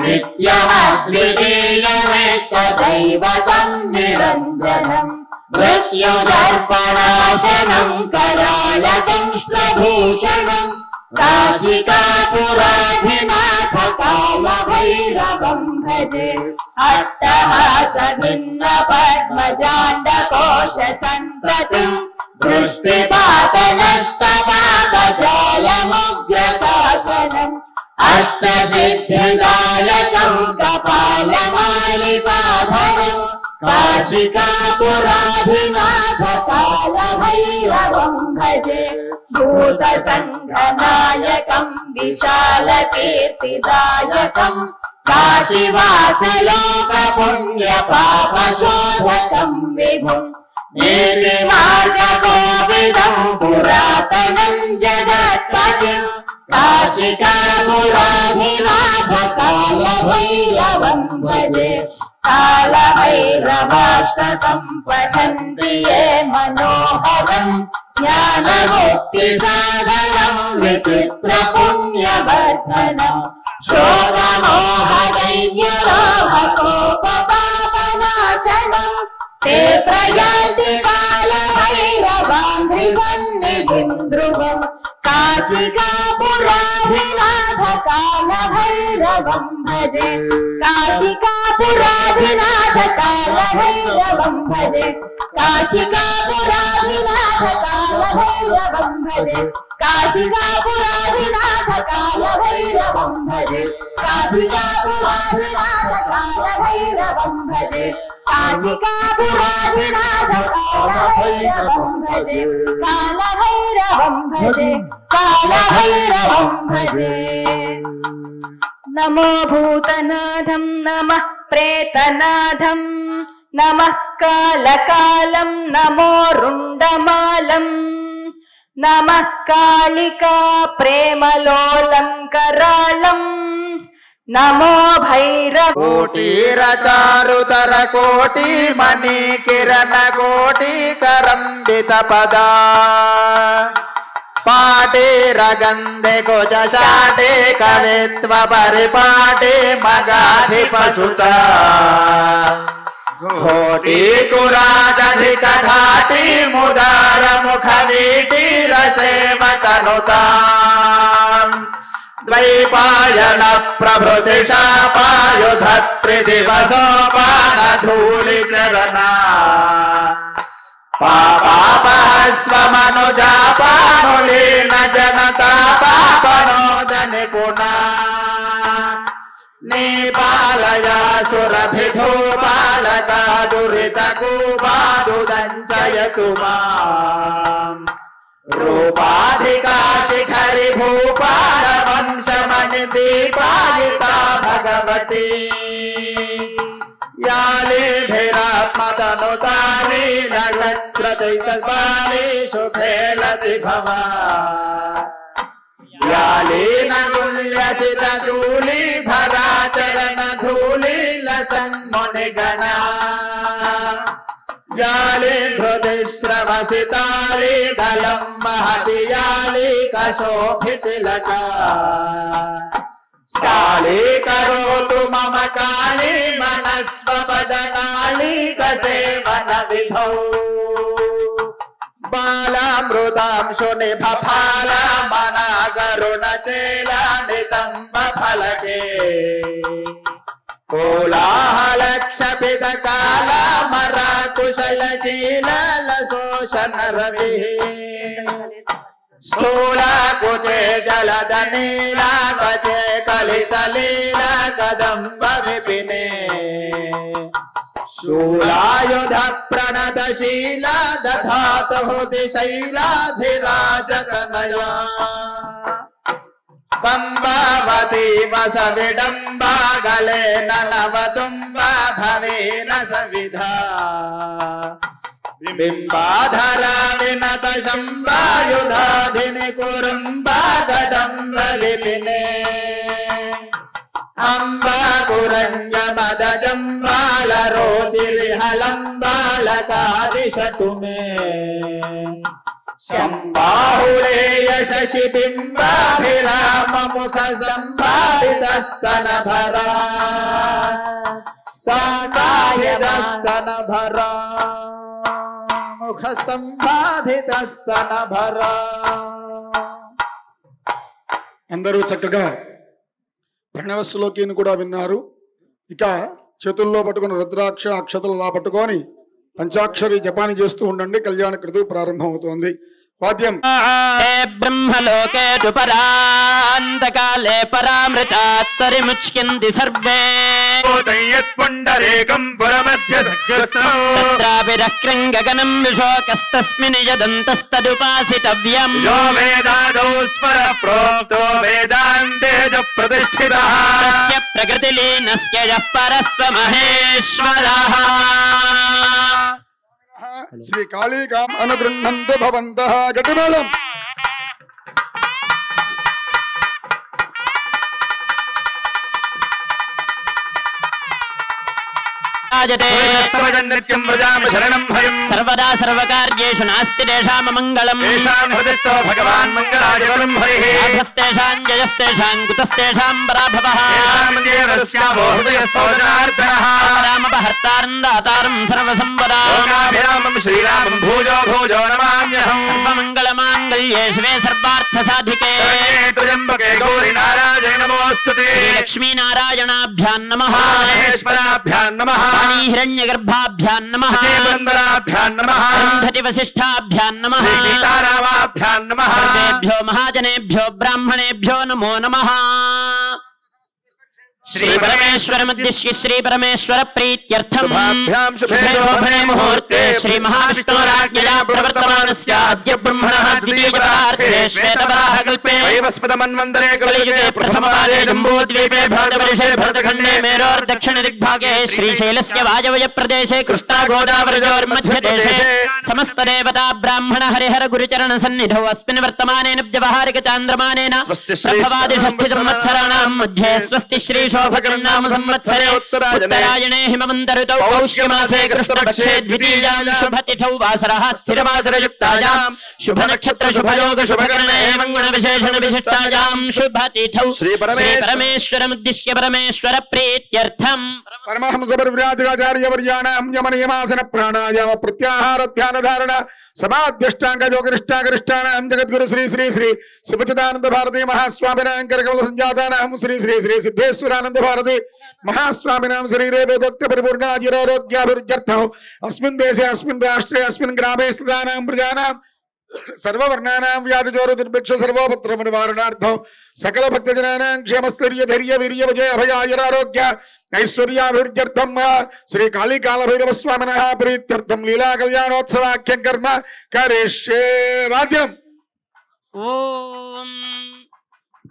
नित्यमद्वितीयमेष्टदैवतं निरञ्जनं मृत्युदर्पणाशनं करालदंष्ट्रभूषणं काशिकापुराधिनाथ कालभैरवं भजे अट्टहासभिन्न पद्मजाण्डकोशसन्ततिं दृष्टिपातनस्तपाकजालमुग्रशासनम् अष्टसिद्धिदायकं कपालमालिकाधरं काशिकापुराधिनाथ कालभैरवं भजे भूतसङ्घनायकं विशालकीर्तिदायकं काशीवासलोकपुण्यपापशोधकं विभुं नीतिमार्गकोविदं पुरातनं जगत्पतिं काशिकापुराधिनाथ कालभैरवं भजे कालभैरवाष्टकं पठन्ति ये मनोहरं ज्ञानमुक्तिसाधनं विचित्रपुण्यवर्धनं शोकमोहदैन्यलोभकोपपापनाशनं ते प्रयान्ति कालभैरवाङ्घ्रिसन्निधिं ध्रुवं काशिकापुराधिनाथ कालभैरवं भजे काशिकापुराधिनाथ कालभैरवं भजे काशिकापुराधिनाथ कालभैरवं भजे काशिकापुराधिनाथ कालभैरवं भजे काशिकापुराधिनाथ कालभैरवं भजे काशिकापुराधिनाथ कालभैरवं भजे कालभैरवं भजे कालभैरवं भजे नमो भूतनाथं नमः प्रेतनाथं नमः कालकालं नमो रुण्डमालं नमः कालिका प्रेमलोलं करालं नमो भैरव कोटिरचारुतर कोटि मणि किरण कोटि करंबित पदा पाटे रगंधे कुच शाटे कवित्व परिपाटे मगाधिपसुता घोटी कुरादधिक धाटी मुदार मुखवीटी रसेवतनुता द्वैपायन प्रभृति शापायुधत्रि दिवसोपान धूलि चरना पापापहस्वमनुजापानुलीन जनता पापनोद निपुणा नीपालया सुरभिधूपालका दुरितकूपादुदञ्चयतु माम् रूपाधिका शिखरि भूपाल वंशमणि दीपायिता भगवती यालीभिरात्मतनुताली नक्षत्रदैकबाली सुखेलति भवा यालीन गुल्यसितचूली भराचरण धूली लसन्मुनिगणा याली हृदिश्रवसिताली दलं महति याली कशोभितिलका शाली करोतु मम काली मनस्वपदनाली कसेवन विधौ बालामृतांशु निभफाला मना गरुण चेला नितंब फलके कोलाहलक्षपित काला मरा कुशल कीला लसोषण रवि स्थूला कुचे जलद नीला कचे कलित लीला कदम्ब विपिने शूलायुध प्रणतशीला दधातु दिशैलाधिराज कनया పంబావతి వసవిడంబాగలే నవతుంబా భవేన సవిధా బింబాధరా వినత శంబాయుధాధిని కురుంబాగడంబ విపినే అంబాకురంగమదజంబాల రోచిరిహలంబాలకాదిశతు మే సంబాహుళేయ శశిబింబాభిరామముఖ సంబాధితస్తనభరా సాధితస్తనభరా ముఖ సంబాధితస్తనభరా. అందరూ చక్కగా ప్రణవశ్లోకిని కూడా విన్నారు. ఇక చేతుల్లో పట్టుకుని రుద్రాక్ష అక్షతలు పట్టుకొని పంచాక్షరి జపాన్ని చేస్తూ ఉండండి. కళ్యాణ కృతు ప్రారంభం అవుతోంది. వాద్యం బ్రహ్మలోకే పరాంతకాలే పరామృతాత్తరిముచ్యంతి సర్వే తత్రాభిరక్రం గగనం విశోకస్తస్మిన్ యదంతస్తదుపాసితవ్యం యో వేదాదౌ స్వర ప్రోక్తో వేదాంతే చ ప్రతిష్ఠితః తస్య ప్రకృతిలీనస్య యః పరస్వమహేశ్వరః. శ్రీ కాళీకాం అనుగృహంతు భవంతః. గట్టిమేళం. సర్వదా సర్వకార్యేషు నాస్తి తేషాం మంగళం. భగవాన్ మంగళాజం హరి ఆధస్తేషాం జయస్తేషాం కుతస్తేషాం పరాభవః. రామపహర్తారం దాతారం సర్వసంపదాం శ్రీరామం భూజో భూజో నమామ్యహం. సర్వమంగళమాంగళ్యే శివే సర్వార్థసాధికే త్ర్యంబకే గౌరీ నారాయణ నమోస్తుతే. లక్ష్మీనారాయణాభ్యాం నమః. మహేశ్వరాభ్యాం నమః. హిరణ్యగర్భాభ్యాం నమః. బందరాభ్యాం నమః. అరుంధతి వశిష్ఠాభ్యాం నమః. సీతారామాభ్యాం నమః. సర్వేభ్యో మహాజనేభ్యో బ్రాహ్మణేభ్యో నమో నమః. శ్రీ పరమేశ్వరముద్దిశ్య శ్రీ పరమేశ్వర ప్రీత్యర్థం శుభే శోభనే ముహూర్తే శ్రీ మహావిష్ణోరాజ్ఞయా ప్రవర్తమానస్య అద్య బ్రహ్మణః ద్వితీయపరార్ధే శ్వేతవరాహకల్పే వైవస్వతమన్వంతరే కలియుగే ప్రథమపాదే జంబూద్వీపే భరతవర్షే భరతఖండే మేరోర్దక్షిణ దిగ్భాగే శ్రీశైలస్య వాయవ్య ప్రదేశే కృష్ణా గోదావరియోర్మధ్యదేశే సమస్తదేవతా బ్రాహ్మణ హరిహర గురుచరణ సన్నిధౌ అస్మిన్ వర్తమానేన వ్యవహారిక చాంద్రమానేన ప్రభవాది షష్ఠి సంవత్సరాణాం మధ్యే స్వస్తి శ్రీ శోభకృన్నామ సంవత్సరే ఉత్తరాయణే హిమవంత ఋతౌ పౌష్యమాసే కృష్ణపక్షే ద్వితీయాం శుభతిథౌ వాసరః స్థిరవాసరయుక్తాయాం శుభనక్షత్ర శుభయోగ శుభకరణే మంగళ విశేషణ విశిష్టాయాం శుభతిథౌ శ్రీ పరమేశ్వరముద్దిశ్య పరమేశ్వర ప్రీత్యర్థం పరమహంస పరివ్రాజకాచార్య వర్యాణాం యమనియమాసన ప్రాణాయామ ప్రత్యాహార ధ్యాన ధారణ సమాధ్యష్టాంగ యోగనిష్టాగరిష్టానాం జగద్గురు శ్రీ శ్రీ శ్రీ శివచిదానంద భారతి మహాస్వామినాం కరకమల సంజాతానాం శ్రీ శ్రీ శ్రీ సిద్ధేశ్వరానంద భారతి మహాస్వామినాం శరీరే వేదోక్త పరిపూర్ణాజిరోగ్యాభివృద్ధ్యర్థం అస్మిన్ దేశే అస్మిన్ రాష్ట్రే అస్మిన్ గ్రామే స్థితానాం ప్రజానాం సర్వవర్ణానాం వ్యాధిజోర దుర్భిక్ష సర్వోపత్ర నివారణార్థం సకల భక్తజనానాం క్షేమస్థైర్య ధైర్య వీర్య విజయ అభయాయురారోగ్య ఐశ్వర్యాభివృద్ధ్యర్థం శ్రీ కాళీకాలభైరవ స్వామినః ప్రీత్యర్థం లీలా కళ్యాణోత్సవాఖ్యం కర్మ కరిష్యే. వాద్యం ఓం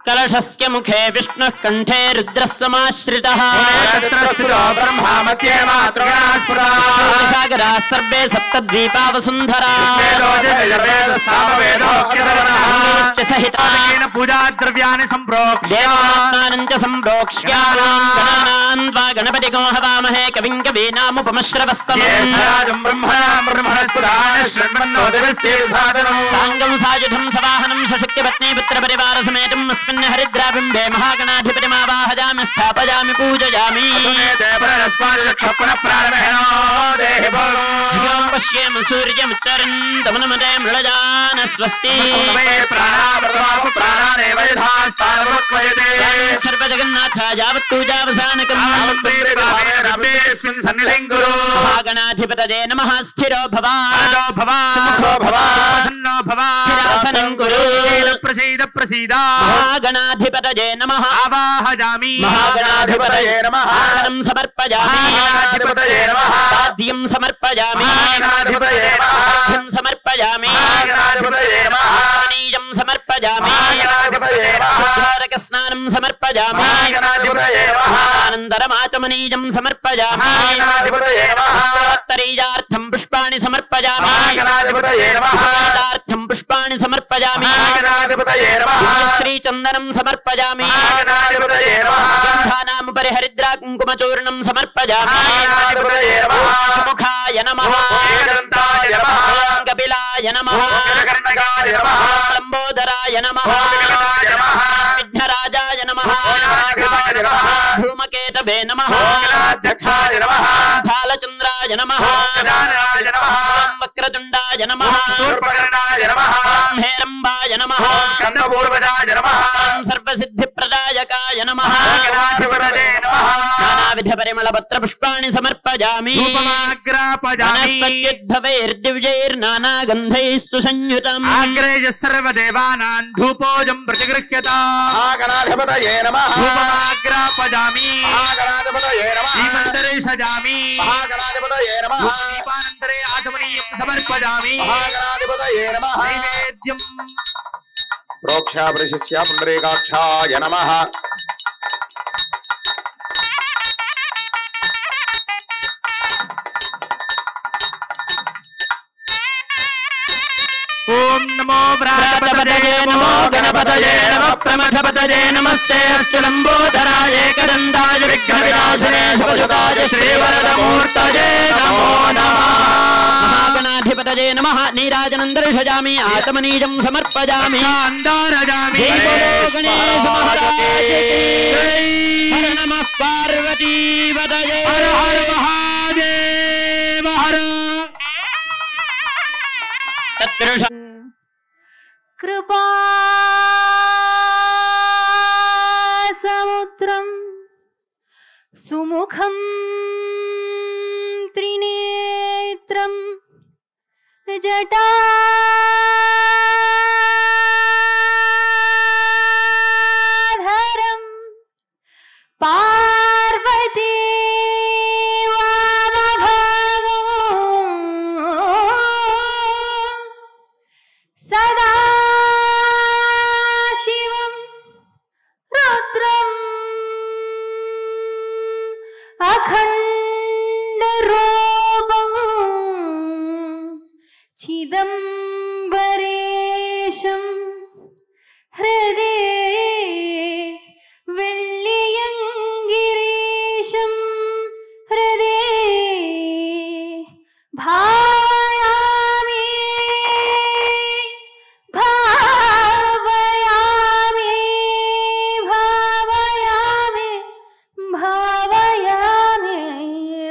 కలశస్య ముఖే విష్ణుః కంఠే రుద్రः సమాశ్రితః బ్రహ్మామత్యే మాతృగణాస్ఫురా సాగరాः సర్వే సప్తద్వీపా వసుంధరా సహితాన పూజా ద్రవ్యాన్ని సంప్రోక్ష దేవాత్మానం చ సంప్రోక్ష్యానాం గణానాం త్వా గణపతిగో హవామహే కవిం కవీనాముపమశ్రవస్తమం సాంగం సాయుధం సవాహనం సశక్తి పత్నీ పుత్ర పరివార సమేతం అస్మిన్ హరిద్రాబింబే మహాగణాధిపతిమావాహయామి స్థాపయామి పూజయామి పశ్యేమ సూర్యముచ్చరంతమనుమతే మృళజాన స్వస్తి సర్వజగన్నాథ యావత్ పూజావసానకం మహాగణాధిపతయే నమః స్థిరో భవ స్థిరాసనం కురు ప్రసీద ప్రసీద మహాగణాధిపతయే నమః ఆవాహయామి మహాగణాధిపతయే నమః ఆసనం సమర్పయామి మహాగణాధిపతయే నమః పాద్యం సమర్పయామి మహాగణాధిపతయే నమః అర్ఘ్యం సమర్పయామి మహాగణాధిపతయే నమః పానీయం సమర్పయామి సమర్పయామి శుద్ధోదక స్నానం సమర్పయామి అనంతరం ఆచమనీయం సమర్పయామి ఉత్తరీయార్థం పుష్పాణి సమర్పయామి పుష్పాణి సమర్పయామి శ్రీచందనం సమర్పయామి గంధానాముపరి హరిద్రా కుంకుమచూర్ణం సమర్పయామి సుముఖాయ నమః కపిలాయ నమః లంబోదరాయ నమః విఘ్నరాజాయ నమః ధూమకేతవే నమః బాలచంద్రాయ నమః వక్రతుండాయ నమః హేరంబాయ నమః సర్వసిద్ధిప్రదాయకాయ నమః నానావిధ పరిమళపత్ర పుష్పాణి సమర్పయామి వనస్పత్యుద్భవైర్దివ్యైర్నానాగంధైः సుసంయుతం అగ్రేయ సర్వదేవానాం ధూపోజం ప్రతిగృహ్యతాగణాధిపతయే నమః ధూపమాగ్రాపజామి మహాగణాధిపతయే నమః దీపంతరే సజామి మహాగణాధిపతయే నమః దీపానంతరే ఆచమనీయం సమర్పజామి మహాగణాధిపతయే నమః నైవేద్యం ప్రోక్షాపరిశస్య పుండరీకాక్షాయ నమః ఓం నమో ప్రాణపతయే నమో గణపతయే నమః ప్రమథపతయే నమస్తే అస్తు లంబోదరాయ ఏకదంతాయ విఘ్నవినాశనే శుభసుతాయ శ్రీవరదమూర్తయే నమో నమః మహాగణాధిపతయే నమః నీరాజనం దర్శయామి ఆచమనీయం సమర్పయామి అందారజామి గణేశ మహారాజకి హర నమః పార్వతీపతయే హర హర మహాదేవ హర కృపా సముద్రం సుముఖం త్రినేత్రం జటాధరం పార్వతీ సదా శివం రుద్రం అఖండ రూపం చిదంబరేశం హృదయ వెళ్లియంగిరీశం హృదయ భావయామి భావయామి భావయామి భావయామి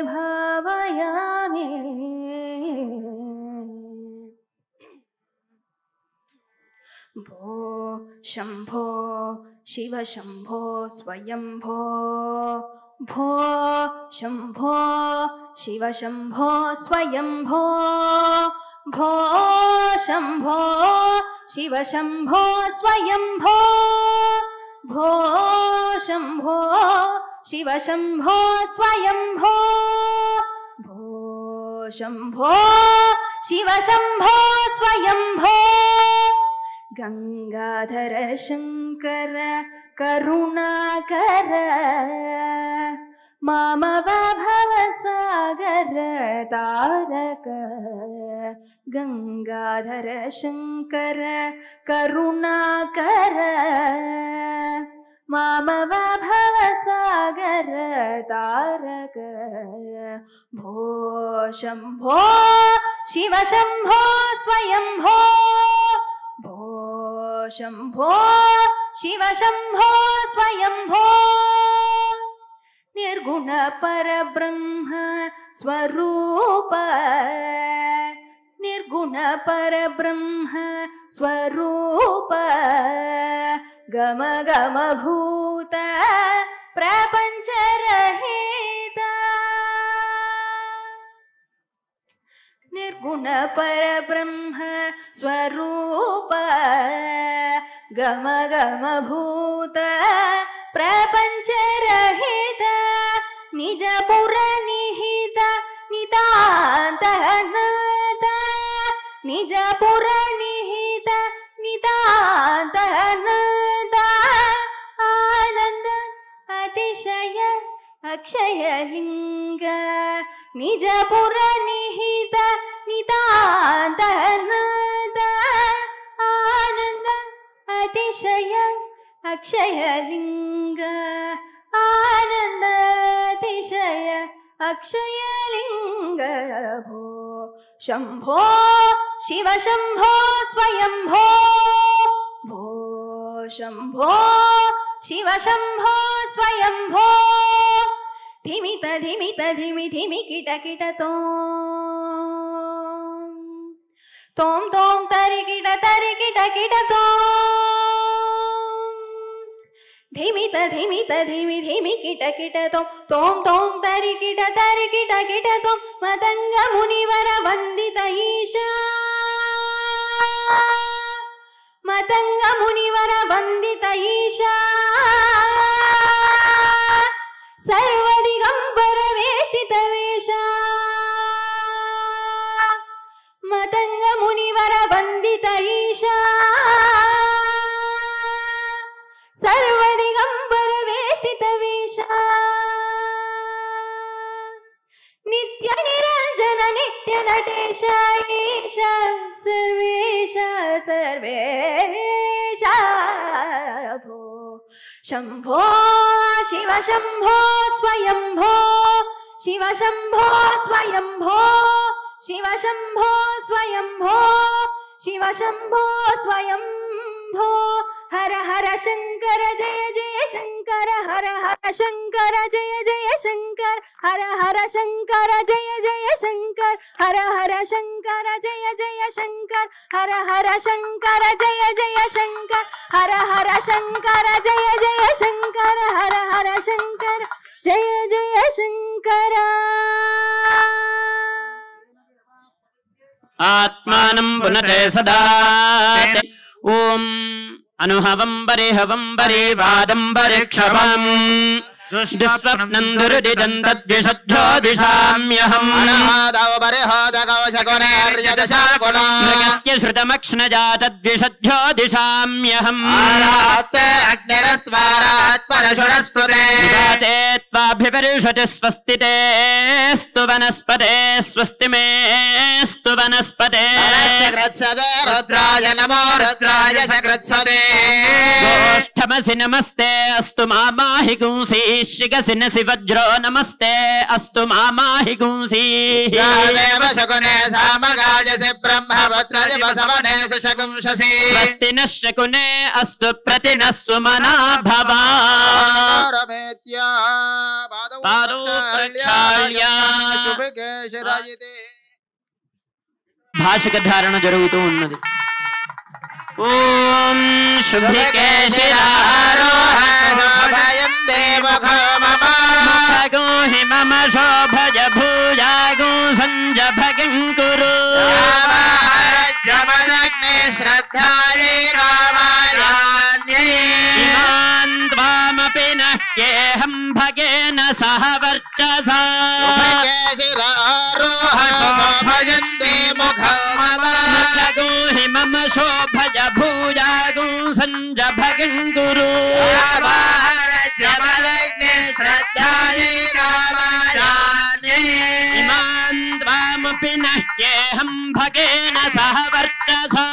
భావయామి భో శంభో శివ శంభో స్వయంభో భో శంభో శివ శంభో స్వయంభో భో శంభో శివ శంభో స్వయంభో భో శంభో శివ శంభో స్వయంభో భో శంభో శివ శంభో స్వయంభో గంగాధర శంకర కరుణాకర మామవ భవసాగర తారక గంగాధర శంకర కరుణాకర మామవ భవసాగర తారక భో శంభో శివ శంభో స్వయంభో భో శంభో శివ శంభో స్వయంభో నిర్గుణ పరబ్రహ్మ స్వరూప నిర్గుణ పరబ్రహ్మ స్వరూప గమ గమ భూత ప్రపంచరహిత నిర్గుణ పరబ్రహ్మ స్వరూప గమ గమ భూత ప్రపంచరహిత నిజ పుర నిహిత నితాంతనాథ నిజ పుర నిహిత నితాంతనాథ अतिशय अक्षयलिंग निजपुर निहित नितान्तर्नाद आनंद अतिशय अक्षयलिंग आनंद अतिशय अक्षयलिंग भो शंभो शिव शंभो स्वयंभो भो शंभो शिव शंभो स्वयंभो धिमित धिमित धिमि धिमि किट किट तोम तोम तरि किट किट धिमित धिमित धिमि धिमि किट किट तोम तोम तरि किट किट तोम मतंग मुनिवर वंदित ईशा मतंग मुनिवर वंदित ईशा सर्वदिगंबर वेष्टित वेशा मतंग मुनिवर वंदित ईशा सर्वदिगंबर वेष्टित वेशा नित्य निरंजन नित्य नटेश ईशा सर्वेश सर्वेश भो शंभो शिव शंभो स्वयंभो शिव शंभो स्वयंभो शिव शंभो स्वयंभो शिव शंभो स्वयंभो हर हर शंकर जय जय शंकर हर हर शंकर जय जय शंकर हर हर शंकर जय जय शंकर हर हर शंकर जय जय शंकर हर हर शंकर जय जय शंकर हर हर शंकर जय जय शंकर हर हर शंकर जय जय शंकर आत्मानं पुनते सदा ओम अनुहवं बरिहवं बरिवादं बरिक्षवम् दुःस्वप्नं दुर्दिदं तद्विषद्धो दिशाम्यहम् मृगस्य श्रुतमक्ष्णजा तद्विषद्धो दिशाम्यहम् विवाते त्वाभिवर्षति स्वस्ति ते स्तु वनस्पते स्वस्ति मे स्तु वनस्पते रुद्राय नमो रुद्राय सकृत्सदे गोष्ठमसि नमस्ते अस्तु मामाहि गुंसी शिखसिनसि वज्रो नमस्ते अस्तु मामाहि गुंसी देव शकुने सामगायसि ब्रह्मपुत्रजि वसवने सुशकुंससि स्वस्ति नः शकुने अस्तु प्रतिनः सुमना भवा पादौ प्रक्षाल्य शुभके शिरायिते భాషిక ధారణ జరుగుతూ ఉన్నది ఓం శుభికే శిరారోహయం దేవఖో మమ శోభజ భూజాగో సంజభగం కురు శ్రద్ధాయే ఇమాన్ త్వామపి నహ్యేహం భగేన సహ వర్చసా మమ శోభజ భూజాగో సంజభగం కురు ఇమాన్ త్వామపి నహ్యేహం భగేన సహ వర్చసా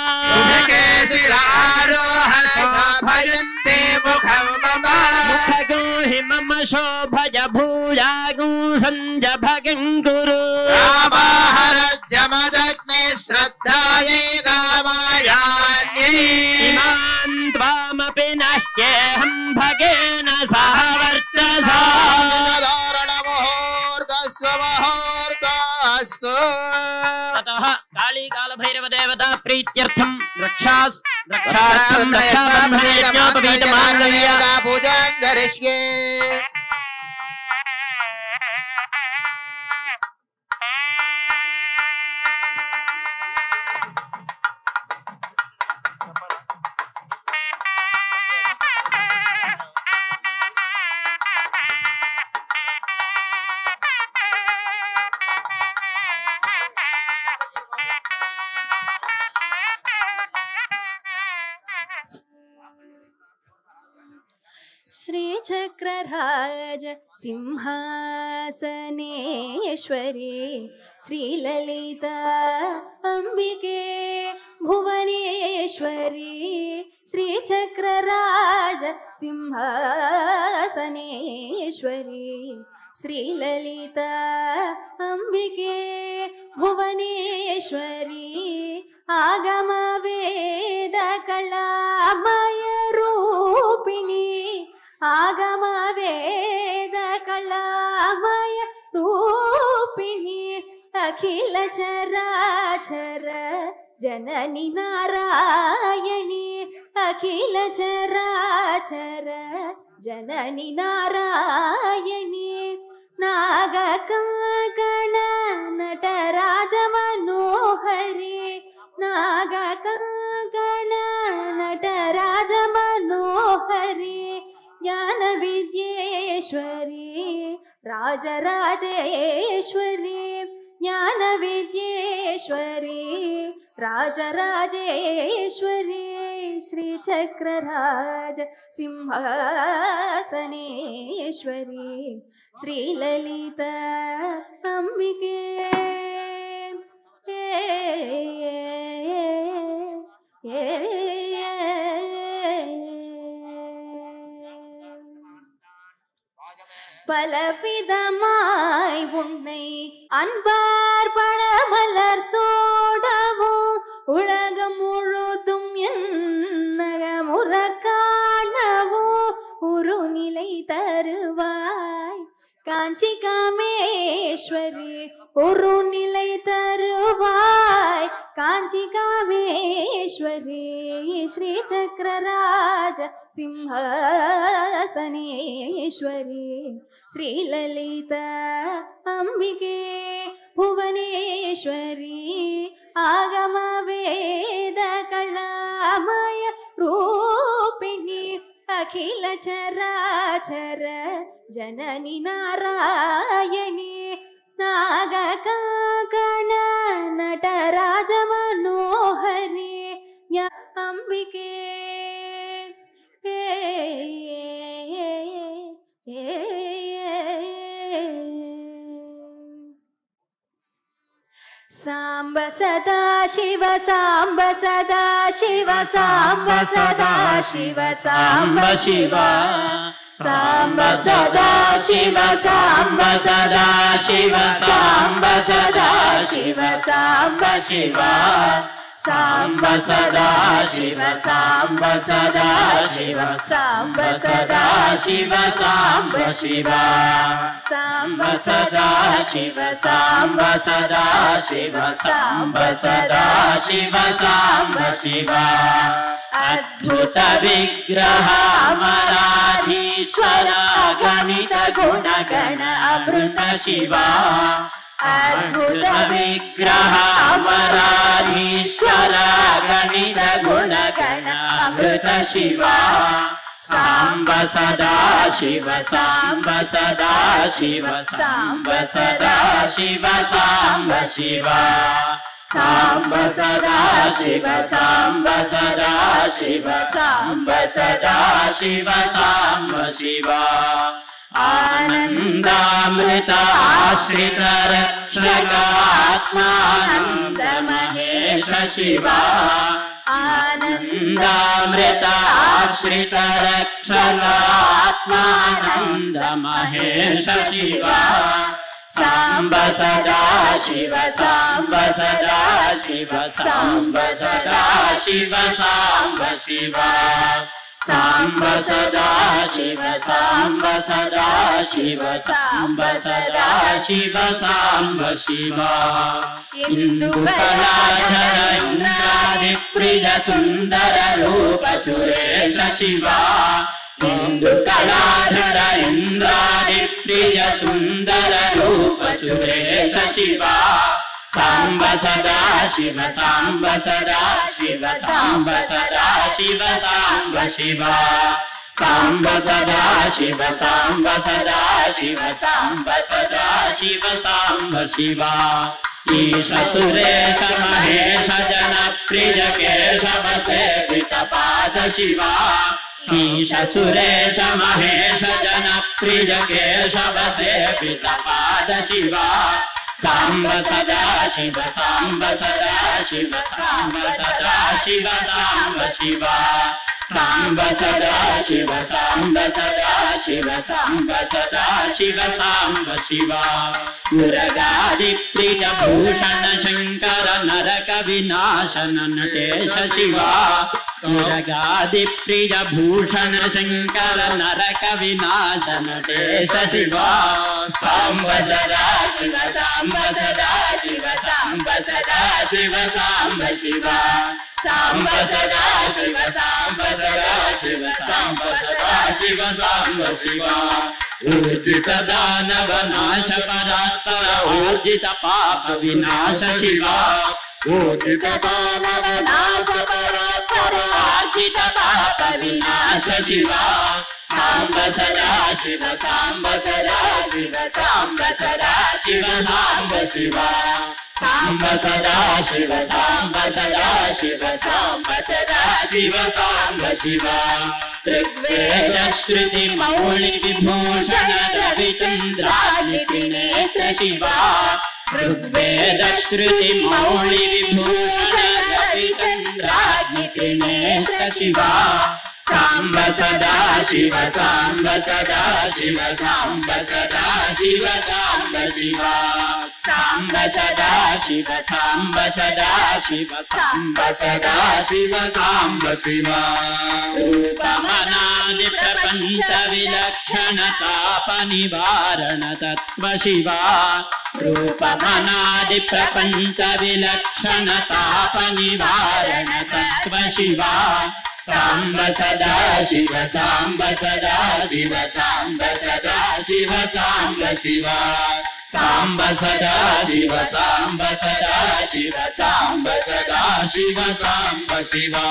ముఖగోహి మమ శోభజ భూజాగో సంజభగం కురు శ్రద్ధాయే కామాయాన్యై ఇమాన్ త్వామపి నహ్యేహం భగేన సహ వర్చసా అతః కాళీ కాలభైరవ దేవతా ప్రీత్యర్థం రక్షాబంధనయజ్ఞోపవీతమాంగళ్య పూజాం కరిష్యే श्री श्रीचक्रराज सिंहासनेश्वरी श्रीललिता अंबिके भुवनेश्वरी श्रीचक्रराज सिंहासनेश्वरी श्रीललिता अंबिके भुवनेश्वरी आगम वेद कलामय रूपिणी आगम वेद कलामय रूपिणी अखिल चराचर जननी नारायणी अखिल चराचर जननी नारायणी नागकंकण नटराज मनोहरी नागकंकण नटराज मनोहरी ज्ञान विद्येश्वरी राजराजेश्वरी ज्ञान विद्येश्वरी राजराजेश्वरी श्रीचक्रराज सिंहासनेश्वरी श्रीललिता अंबिके பலவிதமாய் உன்னை அன்பார் பழமலர் சோடவும் உலகம் முழுதும் என்னகமுற காணவும் ஒரு நிலை தருவாய் காஞ்சி காமேஸ்வரி ஒரு நிலை தருவாய் காஞ்சி காமேஸ்வரி ஸ்ரீ சக்கரராஜ சிம்ஹாசனேஸ்வரி ஸ்ரீலலிதா அம்பிகே புவனேஸ்வரி ஆகம வேத கலாமய ரூபிணி अखिल चराचर जननी नारायणी नागकंकण नटराज मनोहरी अंबिके सांब सदा शिव सांब सदा शिव सांब सदा शिव सांब शिव सांब सदा शिव सांब सदा शिव सांब सदा शिव सांब शिव सांब सदा शिव सांब सदा शिव सांब सदा शिव सांब शिव सांब सदा शिव सांब सदा शिव सांब सदा शिव सांब शिव अद्भुत विग्रह अमराधीश्वर गणित गुणगण अमृत शिव अद्भुत विग्रह अमराधीश्वर गणित गुणगण अमृत शिव सांब सदा शिव सांब सदा शिव सांब सदा शिव सांब शिव सांब सदा शिव सांब सदा शिव सांब सदा शिव सांब शिव आनंदामृत आश्रित रक्षक आत्मानंद महेश शिव आनंदामृत आश्रित रक्षक आत्मानंद महेश शिव सांब सदा शिव सांब सदा शिव सांब सदा शिव सांब शिव सांब सदा शिव सांब सदा शिव सांब सदा शिव सांब शिव इंदुकलाधर इंद्रादिप्रिय सुंदर रूप सुरेश शिव इंदुकलाधर इंद्रादिप्रिय सुंदर रूप सुरेश शिव सांब सदा शिव सांब सदा शिव सांब सदा शिव सांब शिव सांब सदा शिव सांब सदा शिव सांब सदा शिव सांब शिव ईश सुरेश महेश जन प्रिय केशव सेवित पाद शिव ईश सुरेश महेश जनप्रिय केशव सेवित पाद शिवा सांब सदा शिव सांब सदा शिव सांब सदा शिव सांब शिवा सांब सदा शिव सांब सदा शिव सांब सदा शिव सांब शिवा मुरगादि प्रिय भूषण शंकर नरक विनाशन नटेश शिवा मुरगादि प्रिय भूषण शंकर नरक विनाशन नटेश शिवा सांब सदा शिव सांब सदा शिव सांब सदा शिव सांब शिवा सांब सदा शिव सांब सदा शिव सांब सदा शिव सांब शिवा ऊर्जित दानव नाश परात्पर ऊर्जित पाप विनाश शिवा ऊर्जित दानव नाश परात्पर ऊर्जित पाप विनाश शिवा सांब सदा शिव सांब सदा शिव सांब सदा शिव सांब शिवा सांब सदा शिव सांब सदा शिव सांब सदा शिव सांब शिवा ऋग्वेद श्रुति मौलि विभूषण रविचंद्रादि त्रिनेत्र शिवा ऋग्वेद श्रुति मौलि विभूषण रविचंद्रादि त्रिनेत्र शिवा सांब सदा शिव सांब सदा शिव सांब सदा शिव सांब शिवा सांब सदा शिव सांब सदा शिव सांब सदा शिव सांब शिवा रूपमनादि प्रपंच विलक्षण ताप निवारण तत्व शिवा रूपमनादि प्रपंच विलक्षण ताप निवारण तत्व शिवा सांब सदा शिव सांब सदा शिव सांब सदा शिव सांब शिवा सांब सदा शिव सांब सदा शिव सांब सदा शिव सांब शिवा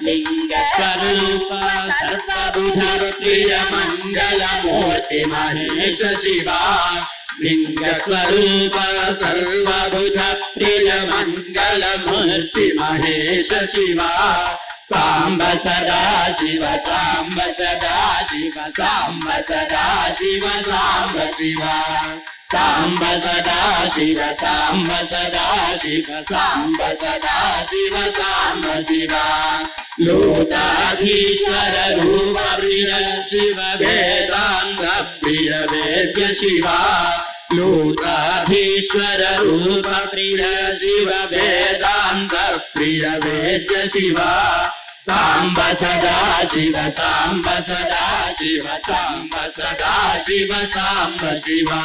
लिंग स्वरूप सर्वबुध प्रिय मंगल मूर्ति महेश शिवा लिंग स्वरूप सर्वबुध प्रिय मंगल मूर्ति महेश शिवा सांब सदा शिव सांब सदा शिव सांब सदा शिव सांब शिवा सांब सदा शिव सांब सदा शिव सांब सदा शिव सांब शिवा लोकाधीश्वर रूप प्रिय शिव वेदांत प्रिय वेद्य शिवा लोकाधीश्वर रूप प्रिय शिव वेदांत प्रिय वेद्य शिवा सांब सदा शिव सांब सदा शिव सांब सदा शिव सांब शिवा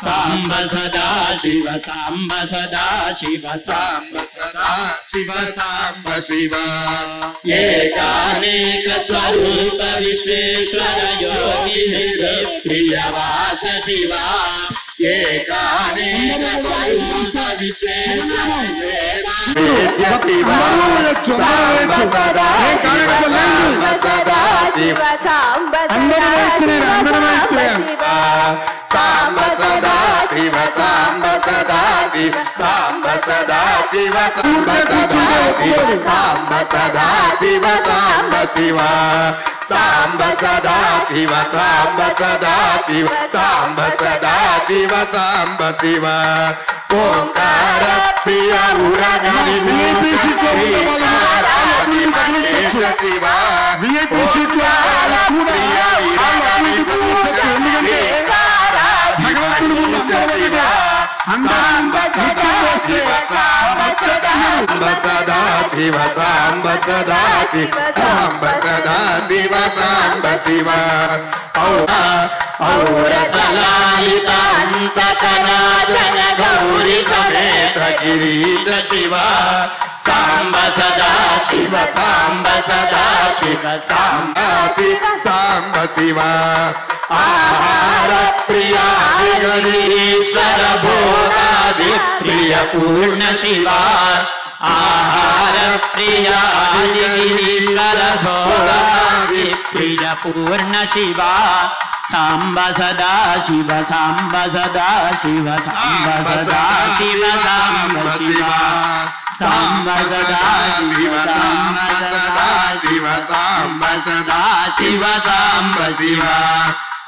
सांब सदा शिव सांब सदा शिव सांब सदा शिव सांब शिवा एकानेक स्वरूप विश्वेश्वर योगी प्रियवास शिवा एकानेक स्वरूप विश्वेश्वर वेद्य शिवा सांब सदा शिव सांब सदा सांब सदा शिव सांब सदा शिव सांब सदा शिव सांब सदा शिव सांब शिवा सांब सदा शिव सांब सदा शिव सांब सदा शिव सांब शिवा ओंकार प्रिय उरगनि शिवा VIP शिवा सांब सदा शिव सांब सदा शिव सांब सदा शिव सांब सदा शिव सांब शिवा और सलालितांत कनाशन गौरी समेत गिरीश शिवा सांब सदा शिव सांब सदा शिव सांब शिव सांब शिवा आहार प्रिय गणेश्वर भोगादि प्रिय पूर्ण शिवा आहार प्रिय गिरीश्वर भोगादि प्रिय पूर्ण शिवा सांब सदा शिव सांब सदा शिव सांब सदा शिव सांब शिवा సాంబ సదా శివ సాంబ సదా శివ సాంబ సదా శివ సాంబ శివ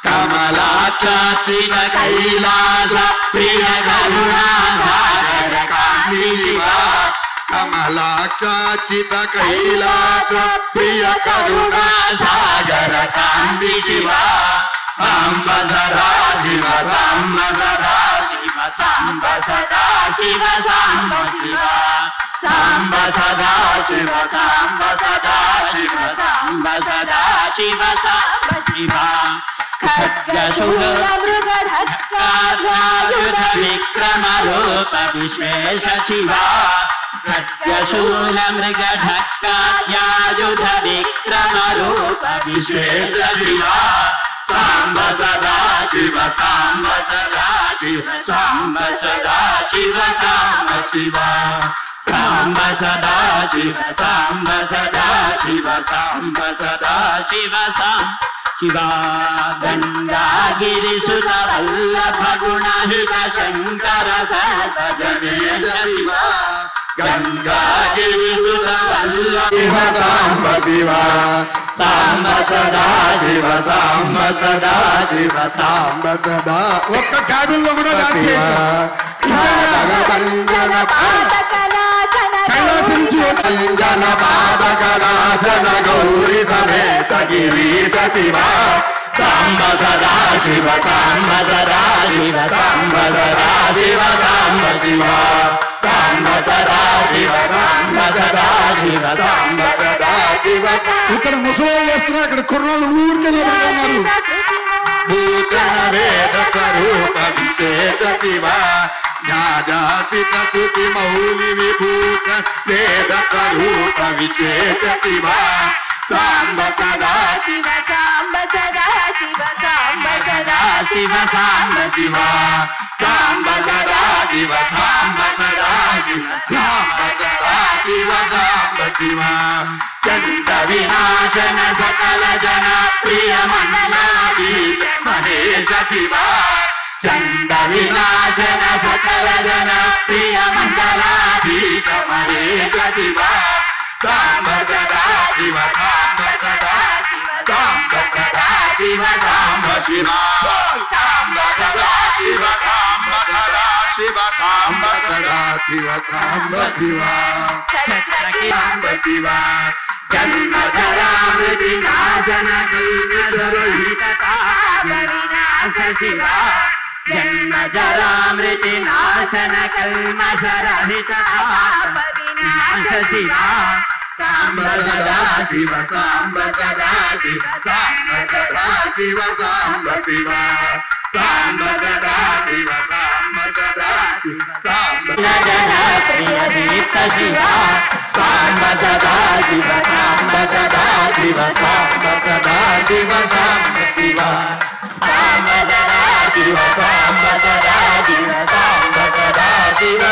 కమలాక్షాచిత కైలాస ప్రియ కరుణాసాగర కాంతి శివ కమలాక్షాచిత కైలాస ప్రియ కరుణాసాగర కాంతి శివ సాంబ సదా శివ సాంబ సదా శివ సాంబ సదా శివ సాంబ శివ సాంబ సదా శివ సాంబ సదా శివ సాంబ సదా శివ సాంబ శివ ఖడ్గశూల మృగఢక్కాయుధ విక్రమ రూప విశ్వేశ శివ ఖడ్గశూల మృగఢక్కాయుధ విక్రమ రూప విశ్వేశ శివ సాంబ సదా శివ సాంబ సదా శివ సాంబ సదా శివ సాంబ శివ సాంబ సదా శివ సాంబ సదా శివ సాంబ సదా శివ సాంబ శివ గంగాగిరిసుత వల్లభ గుణహిత శంకర సర్వజనేశ శివ గంగాగిరిసుత వల్లభ శివ సాంబ శివ సాంబ సదా శివ సాంబ సదా శివ సాంబ సదా ఒక్క క్యాబిన్లో కూడా డాన్స్ కంజన పాదకనాశన గౌరీ సమేత గిరీశ శివ సాంబ సదా శివ సాంబ సదా శివ సాంబ సదా శివ సాంబ శివ సాంబ సదా శివ సాంబ సదా శివ సాంబ సదా శివ ఇక్కడ ముసలి చేస్తున్నారు ఇక్కడ కుర్రాళ్ళు ఊరికే ఉన్నారు భూషణ వేద స్వరూప విశేష శివ జ్ఞాతి స్తుతి మౌలి విభూషణ వేద స్వరూప విశేష శివ సాంబ సదా శివ సాంబ సదా శివ సాంబ సదా శివ సాంబ శివ సాంబ సదా శివ సాంబ సదా శివ సాంబ సదా శివ సాంబ శివ చండ వినాశన సకల జన ప్రియ మంగళాధీశ మహేశ శివ చండ వినాశన సకల జన ప్రియ మంగళాధీశ మహేశ శివ సాంబ సదా శివ సాంబ సదా శివ సాంబ సదా శివ సాంబ శివ సాంబ సదా శివ సాంబ సదా శివ సాంబ సదా శివ సాంబ శివ సాంబ శివ జన్మధరామృతి నాశన కల్మషరహిత పాప వినాశ శివ జన్మజరామృతి నాశన కల్మషరహిత పాప వినాశ శివ సాంబ సదా శివ సాంబ సదా శివ సాంబ సదా శివ సాంబ శివ సాంబ సదా శివ సాంబ సదా శివ సాంబ ప్రియదీప్త శివ సాంబ సదా శివ సాంబ సదా శివ సాంబ సదా శివ సాంబ శివ సాంబ సదా శివ సాంబ సదా శివ సాంబ సదా శివ